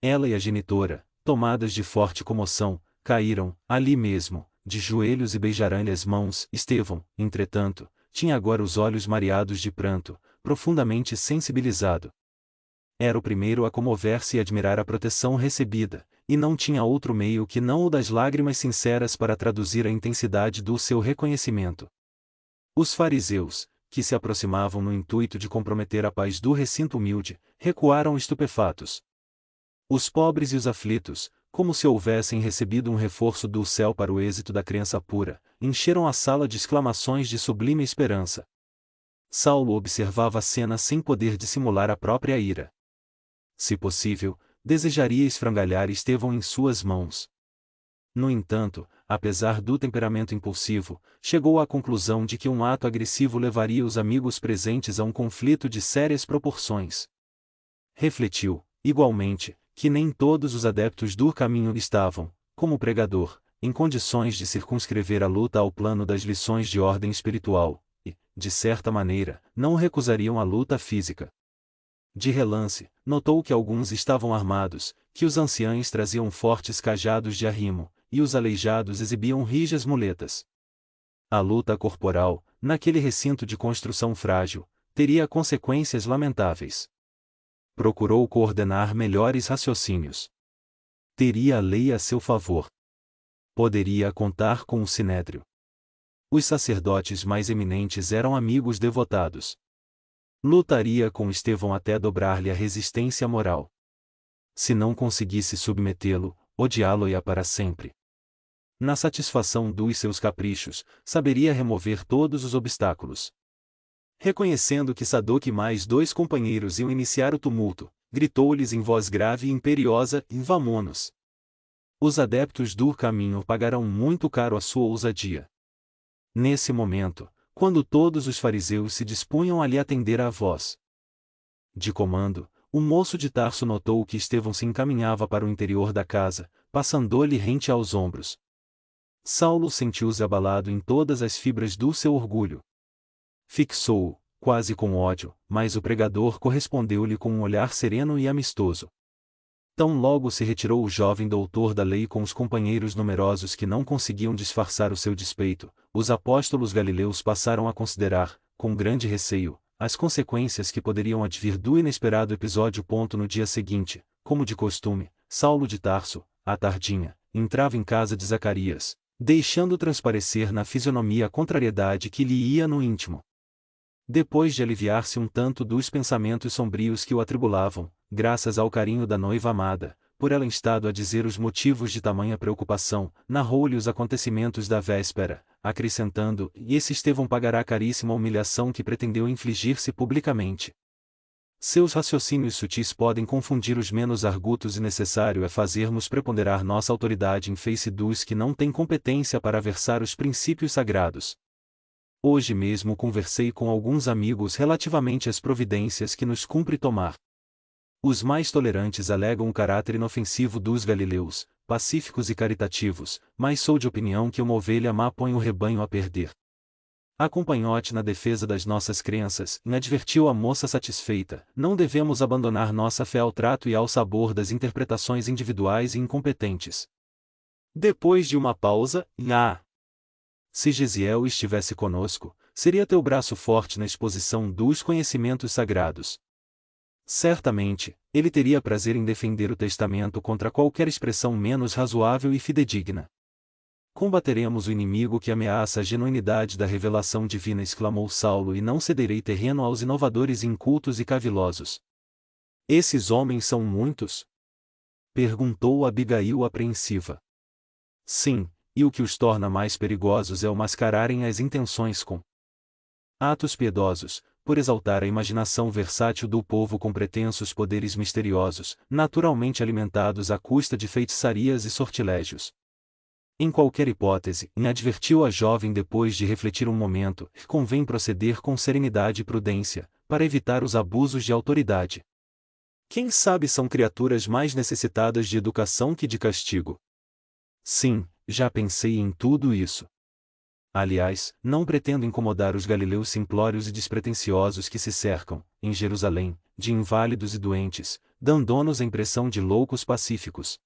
Ela e a genitora, tomadas de forte comoção, caíram, ali mesmo, de joelhos e beijaram-lhe as mãos. Estevão, entretanto, tinha agora os olhos mareados de pranto, profundamente sensibilizado. Era o primeiro a comover-se e admirar a proteção recebida, e não tinha outro meio que não o das lágrimas sinceras para traduzir a intensidade do seu reconhecimento. Os fariseus, que se aproximavam no intuito de comprometer a paz do recinto humilde, recuaram estupefatos. Os pobres e os aflitos, como se houvessem recebido um reforço do céu para o êxito da crença pura, encheram a sala de exclamações de sublime esperança. Saulo observava a cena sem poder dissimular a própria ira. Se possível, desejaria esfrangalhar Estevão em suas mãos. No entanto, apesar do temperamento impulsivo, chegou à conclusão de que um ato agressivo levaria os amigos presentes a um conflito de sérias proporções. Refletiu, igualmente, que nem todos os adeptos do caminho estavam, como pregador, em condições de circunscrever a luta ao plano das lições de ordem espiritual, e, de certa maneira, não recusariam a luta física. De relance, notou que alguns estavam armados, que os anciães traziam fortes cajados de arrimo, e os aleijados exibiam rijas muletas. A luta corporal, naquele recinto de construção frágil, teria consequências lamentáveis. Procurou coordenar melhores raciocínios. Teria a lei a seu favor. Poderia contar com o sinédrio. Os sacerdotes mais eminentes eram amigos devotados. Lutaria com Estevão até dobrar-lhe a resistência moral. Se não conseguisse submetê-lo, odiá-lo-ia para sempre. Na satisfação dos seus caprichos, saberia remover todos os obstáculos. Reconhecendo que Sadoc e mais 2 companheiros iam iniciar o tumulto, gritou-lhes em voz grave e imperiosa: "Vamonos! Os adeptos do caminho pagarão muito caro a sua ousadia." Nesse momento, quando todos os fariseus se dispunham a lhe atender à voz de comando, o moço de Tarso notou que Estevão se encaminhava para o interior da casa, passando-lhe rente aos ombros. Saulo sentiu-se abalado em todas as fibras do seu orgulho. Fixou-o, quase com ódio, mas o pregador correspondeu-lhe com um olhar sereno e amistoso. Tão logo se retirou o jovem doutor da lei com os companheiros numerosos que não conseguiam disfarçar o seu despeito, os apóstolos galileus passaram a considerar, com grande receio, as consequências que poderiam advir do inesperado episódio. No dia seguinte, como de costume, Saulo de Tarso, à tardinha, entrava em casa de Zacarias, deixando transparecer na fisionomia a contrariedade que lhe ia no íntimo. Depois de aliviar-se um tanto dos pensamentos sombrios que o atribulavam, graças ao carinho da noiva amada, por ela instado a dizer os motivos de tamanha preocupação, narrou-lhe os acontecimentos da véspera, acrescentando: "E esse Estevão pagará caríssima humilhação que pretendeu infligir-se publicamente." Seus raciocínios sutis podem confundir os menos argutos, e necessário é fazermos preponderar nossa autoridade em face dos que não têm competência para versar os princípios sagrados. Hoje mesmo conversei com alguns amigos relativamente às providências que nos cumpre tomar. Os mais tolerantes alegam o caráter inofensivo dos galileus, pacíficos e caritativos, mas sou de opinião que uma ovelha má põe o rebanho a perder. Acompanhote na defesa das nossas crenças, advertiu a moça satisfeita: "Não devemos abandonar nossa fé ao trato e ao sabor das interpretações individuais e incompetentes." Depois de uma pausa: "Se Gesiel estivesse conosco, seria teu braço forte na exposição dos conhecimentos sagrados. Certamente, ele teria prazer em defender o testamento contra qualquer expressão menos razoável e fidedigna." "Combateremos o inimigo que ameaça a genuinidade da revelação divina", exclamou Saulo, "e não cederei terreno aos inovadores incultos e cavilosos." "Esses homens são muitos?" perguntou Abigail apreensiva. "Sim, e o que os torna mais perigosos é o mascararem as intenções com atos piedosos, por exaltar a imaginação versátil do povo com pretensos poderes misteriosos, naturalmente alimentados à custa de feitiçarias e sortilégios." Em qualquer hipótese, advertiu a jovem depois de refletir um momento, convém proceder com serenidade e prudência, para evitar os abusos de autoridade. Quem sabe são criaturas mais necessitadas de educação que de castigo. Sim, já pensei em tudo isso. Aliás, não pretendo incomodar os galileus simplórios e despretensiosos que se cercam, em Jerusalém, de inválidos e doentes, dando-nos a impressão de loucos pacíficos.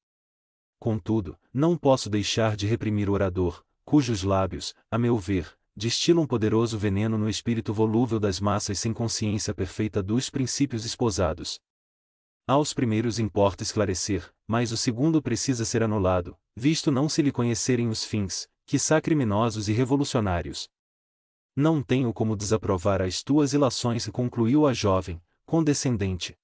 Contudo, não posso deixar de reprimir o orador, cujos lábios, a meu ver, destilam poderoso veneno no espírito volúvel das massas sem consciência perfeita dos princípios esposados. Aos primeiros importa esclarecer, mas o segundo precisa ser anulado, visto não se lhe conhecerem os fins, quiçá criminosos e revolucionários. "Não tenho como desaprovar as tuas ilações", concluiu a jovem, condescendente.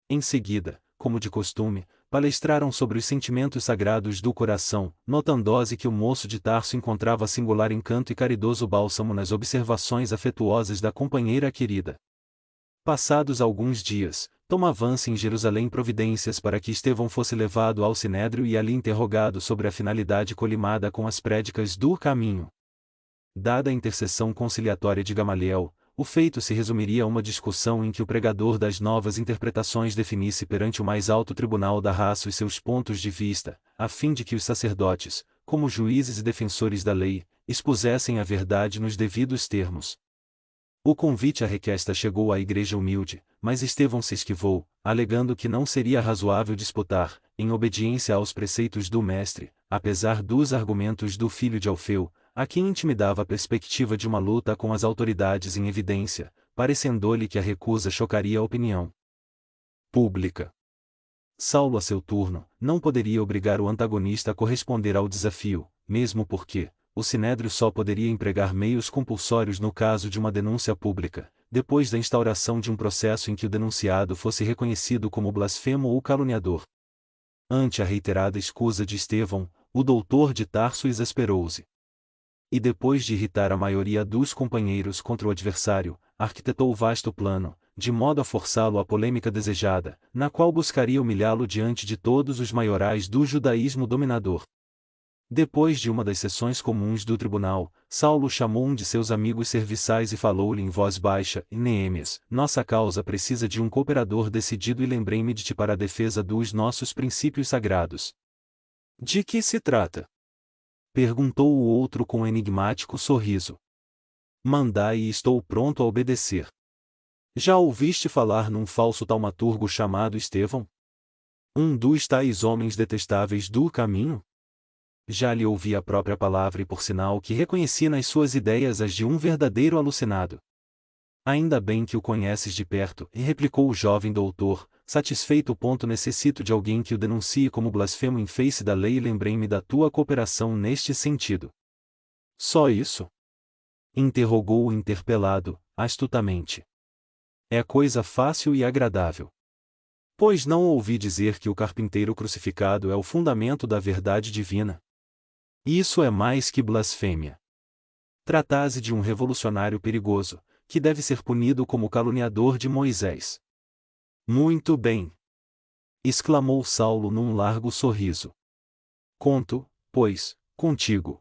Em seguida, como de costume, palestraram sobre os sentimentos sagrados do coração, notando-se que o moço de Tarso encontrava singular encanto e caridoso bálsamo nas observações afetuosas da companheira querida. Passados alguns dias, tomavam-se em Jerusalém providências para que Estevão fosse levado ao Sinédrio e ali interrogado sobre a finalidade colimada com as prédicas do caminho. Dada a intercessão conciliatória de Gamaliel, o feito se resumiria a uma discussão em que o pregador das novas interpretações definisse perante o mais alto tribunal da raça os seus pontos de vista, a fim de que os sacerdotes, como juízes e defensores da lei, expusessem a verdade nos devidos termos. O convite à requesta chegou à igreja humilde, mas Estevão se esquivou, alegando que não seria razoável disputar, em obediência aos preceitos do mestre, apesar dos argumentos do filho de Alfeu, a quem intimidava a perspectiva de uma luta com as autoridades em evidência, parecendo-lhe que a recusa chocaria a opinião pública. Saulo, a seu turno, não poderia obrigar o antagonista a corresponder ao desafio, mesmo porque o Sinédrio só poderia empregar meios compulsórios no caso de uma denúncia pública, depois da instauração de um processo em que o denunciado fosse reconhecido como blasfemo ou caluniador. Ante a reiterada escusa de Estevão, o doutor de Tarso exasperou-se. E depois de irritar a maioria dos companheiros contra o adversário, arquitetou vasto plano, de modo a forçá-lo à polêmica desejada, na qual buscaria humilhá-lo diante de todos os maiorais do judaísmo dominador. Depois de uma das sessões comuns do tribunal, Saulo chamou um de seus amigos serviçais e falou-lhe em voz baixa: Neemias, nossa causa precisa de um cooperador decidido e lembrei-me de ti para a defesa dos nossos princípios sagrados. De que se trata? Perguntou o outro com um enigmático sorriso. Mandai e estou pronto a obedecer. Já ouviste falar num falso taumaturgo chamado Estevão? Um dos tais homens detestáveis do caminho? Já lhe ouvi a própria palavra e por sinal que reconheci nas suas ideias as de um verdadeiro alucinado. Ainda bem que o conheces de perto, e replicou o jovem doutor, satisfeito o ponto necessito de alguém que o denuncie como blasfemo em face da lei e lembrei-me da tua cooperação neste sentido. Só isso? Interrogou o interpelado, astutamente. É coisa fácil e agradável. Pois não ouvi dizer que o carpinteiro crucificado é o fundamento da verdade divina. Isso é mais que blasfêmia. Trata-se de um revolucionário perigoso, que deve ser punido como caluniador de Moisés. Muito bem! Exclamou Saulo num largo sorriso. Conto, pois, contigo.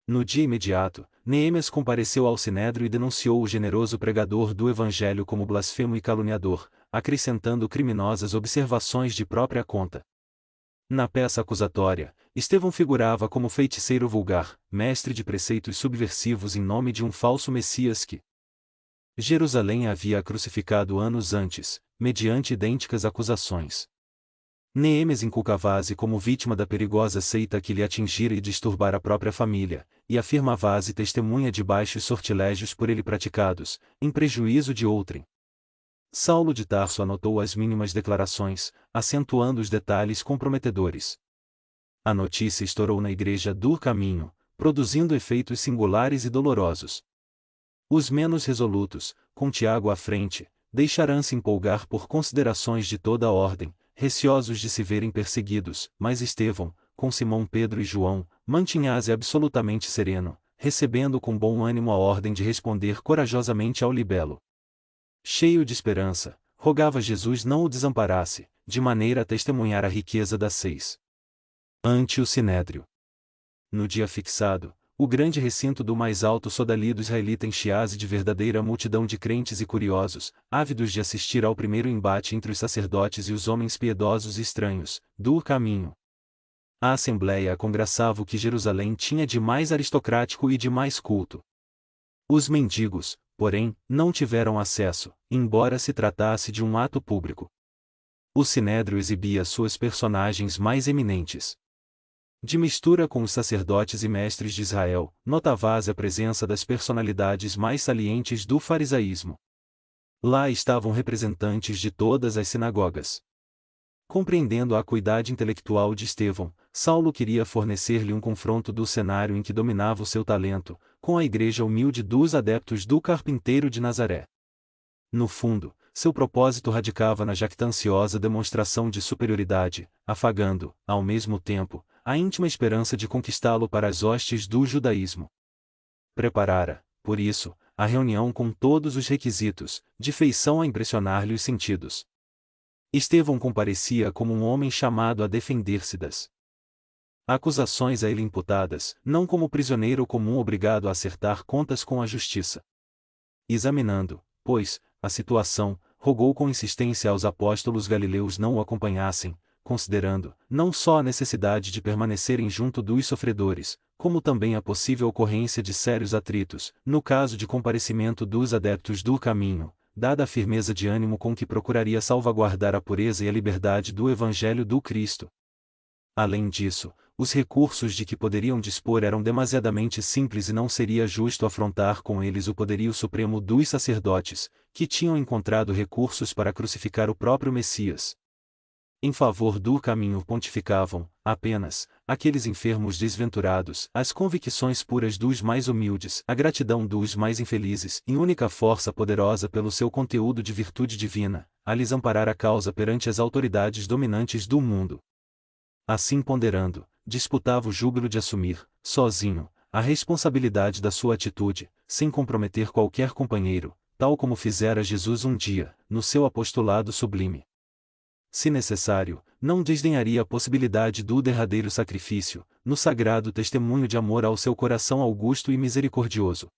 No dia imediato, Neemias compareceu ao Sinédrio e denunciou o generoso pregador do Evangelho como blasfemo e caluniador, acrescentando criminosas observações de própria conta. Na peça acusatória, Estevão figurava como feiticeiro vulgar, mestre de preceitos subversivos em nome de um falso Messias que Jerusalém havia crucificado anos antes, mediante idênticas acusações. Neemias inculcava-se como vítima da perigosa seita que lhe atingira e disturbara a própria família, e afirmava-se testemunha de baixos sortilégios por ele praticados, em prejuízo de outrem. Saulo de Tarso anotou as mínimas declarações, acentuando os detalhes comprometedores. A notícia estourou na igreja do caminho, produzindo efeitos singulares e dolorosos. Os menos resolutos, com Tiago à frente, deixarão-se empolgar por considerações de toda a ordem, receosos de se verem perseguidos, mas Estevão, com Simão Pedro e João, mantinha-se absolutamente sereno, recebendo com bom ânimo a ordem de responder corajosamente ao libelo. Cheio de esperança, rogava Jesus não o desamparasse, de maneira a testemunhar a riqueza das 6. Ante o Sinédrio. No dia fixado, o grande recinto do mais alto sodalido israelita enchia-se de verdadeira multidão de crentes e curiosos, ávidos de assistir ao primeiro embate entre os sacerdotes e os homens piedosos e estranhos, do caminho. A assembleia congraçava o que Jerusalém tinha de mais aristocrático e de mais culto. Os mendigos, porém, não tiveram acesso, embora se tratasse de um ato público. O Sinédrio exibia suas personagens mais eminentes. De mistura com os sacerdotes e mestres de Israel, notava-se a presença das personalidades mais salientes do farisaísmo. Lá estavam representantes de todas as sinagogas. Compreendendo a acuidade intelectual de Estevão, Saulo queria fornecer-lhe um confronto do cenário em que dominava o seu talento, com a igreja humilde dos adeptos do carpinteiro de Nazaré. No fundo, seu propósito radicava na jactanciosa demonstração de superioridade, afagando, ao mesmo tempo, a íntima esperança de conquistá-lo para as hostes do judaísmo. Preparara, por isso, a reunião com todos os requisitos, de feição a impressionar-lhe os sentidos. Estevão comparecia como um homem chamado a defender-se das acusações a ele imputadas, não como prisioneiro comum obrigado a acertar contas com a justiça. Examinando, pois, a situação, rogou com insistência aos apóstolos galileus não o acompanhassem, considerando, não só a necessidade de permanecerem junto dos sofredores, como também a possível ocorrência de sérios atritos, no caso de comparecimento dos adeptos do caminho, dada a firmeza de ânimo com que procuraria salvaguardar a pureza e a liberdade do Evangelho do Cristo. Além disso, os recursos de que poderiam dispor eram demasiadamente simples e não seria justo afrontar com eles o poderio supremo dos sacerdotes, que tinham encontrado recursos para crucificar o próprio Messias. Em favor do caminho pontificavam, apenas, aqueles enfermos desventurados, as convicções puras dos mais humildes, a gratidão dos mais infelizes, e única força poderosa pelo seu conteúdo de virtude divina, a lhes amparar a causa perante as autoridades dominantes do mundo. Assim ponderando, disputava o júbilo de assumir, sozinho, a responsabilidade da sua atitude, sem comprometer qualquer companheiro, tal como fizera Jesus um dia, no seu apostolado sublime. Se necessário, não desdenharia a possibilidade do derradeiro sacrifício, no sagrado testemunho de amor ao seu coração augusto e misericordioso.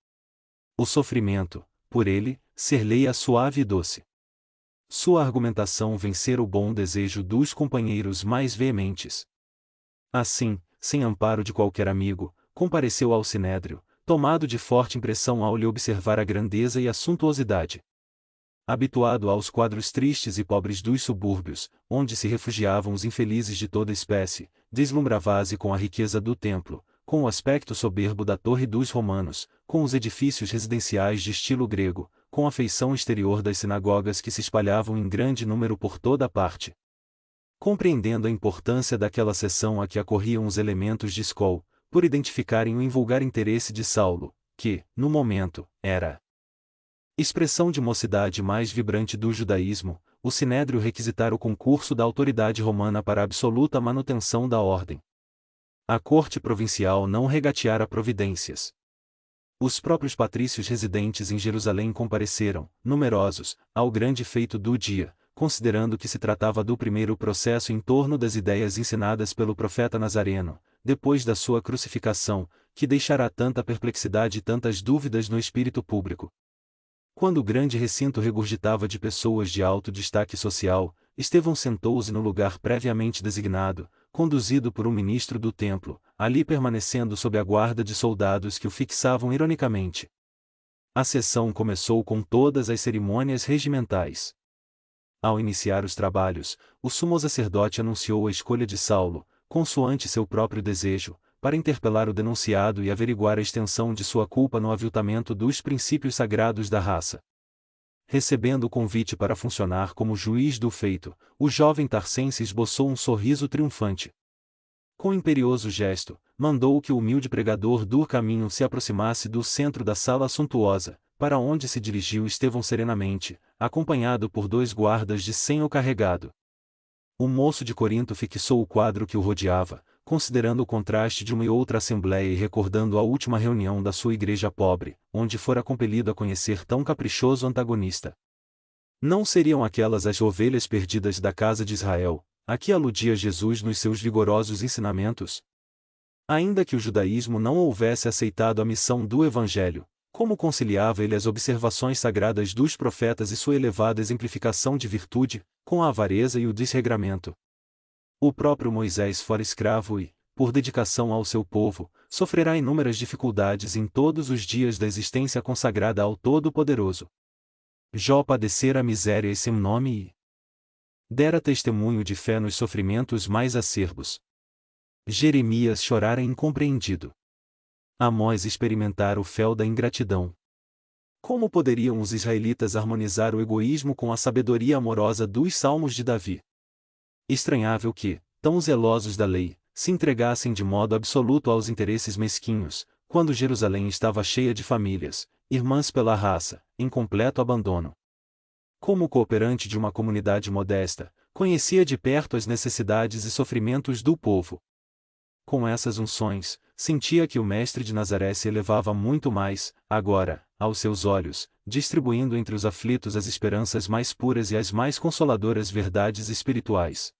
O sofrimento, por ele, ser-lhe-á suave e doce. Sua argumentação vencer o bom desejo dos companheiros mais veementes. Assim, sem amparo de qualquer amigo, compareceu ao sinédrio, tomado de forte impressão ao lhe observar a grandeza e a suntuosidade. Habituado aos quadros tristes e pobres dos subúrbios, onde se refugiavam os infelizes de toda espécie, deslumbrava-se com a riqueza do templo, com o aspecto soberbo da torre dos romanos, com os edifícios residenciais de estilo grego, com a feição exterior das sinagogas que se espalhavam em grande número por toda a parte. Compreendendo a importância daquela seção a que acorriam os elementos de escol, por identificarem o invulgar interesse de Saulo, que, no momento, era expressão de mocidade mais vibrante do judaísmo, o sinédrio requisitara o concurso da autoridade romana para a absoluta manutenção da ordem. A corte provincial não regateara providências. Os próprios patrícios residentes em Jerusalém compareceram, numerosos, ao grande feito do dia, considerando que se tratava do primeiro processo em torno das ideias ensinadas pelo profeta Nazareno, depois da sua crucificação, que deixará tanta perplexidade e tantas dúvidas no espírito público. Quando o grande recinto regurgitava de pessoas de alto destaque social, Estevão sentou-se no lugar previamente designado, conduzido por um ministro do templo, ali permanecendo sob a guarda de soldados que o fixavam ironicamente. A sessão começou com todas as cerimônias regimentais. Ao iniciar os trabalhos, o sumo sacerdote anunciou a escolha de Saulo, consoante seu próprio desejo, para interpelar o denunciado e averiguar a extensão de sua culpa no aviltamento dos princípios sagrados da raça. Recebendo o convite para funcionar como juiz do feito, o jovem tarcense esboçou um sorriso triunfante. Com imperioso gesto, mandou que o humilde pregador do caminho se aproximasse do centro da sala suntuosa, para onde se dirigiu Estevão serenamente, acompanhado por 2 guardas de senho carregado. O moço de Corinto fixou o quadro que o rodeava, considerando o contraste de uma e outra assembléia e recordando a última reunião da sua igreja pobre, onde fora compelido a conhecer tão caprichoso antagonista. Não seriam aquelas as ovelhas perdidas da casa de Israel, a que aludia Jesus nos seus vigorosos ensinamentos? Ainda que o judaísmo não houvesse aceitado a missão do Evangelho, como conciliava ele as observações sagradas dos profetas e sua elevada exemplificação de virtude, com a avareza e o desregramento? O próprio Moisés fora escravo e, por dedicação ao seu povo, sofrerá inúmeras dificuldades em todos os dias da existência consagrada ao Todo-Poderoso. Jó padecera a miséria em seu nome e dera testemunho de fé nos sofrimentos mais acerbos. Jeremias chorara incompreendido. Amós experimentara o fel da ingratidão. Como poderiam os israelitas harmonizar o egoísmo com a sabedoria amorosa dos salmos de Davi? Estranhável que, tão zelosos da lei, se entregassem de modo absoluto aos interesses mesquinhos, quando Jerusalém estava cheia de famílias, irmãs pela raça, em completo abandono. Como cooperante de uma comunidade modesta, conhecia de perto as necessidades e sofrimentos do povo. Com essas unções, sentia que o mestre de Nazaré se elevava muito mais, agora, aos seus olhos, distribuindo entre os aflitos as esperanças mais puras e as mais consoladoras verdades espirituais.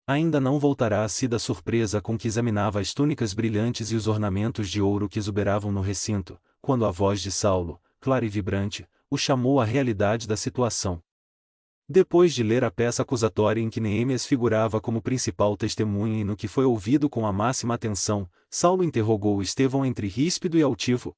Ainda não voltará a si da surpresa com que examinava as túnicas brilhantes e os ornamentos de ouro que exuberavam no recinto, quando a voz de Saulo, clara e vibrante, o chamou à realidade da situação. Depois de ler a peça acusatória em que Neemias figurava como principal testemunha e no que foi ouvido com a máxima atenção, Saulo interrogou Estevão entre ríspido e altivo: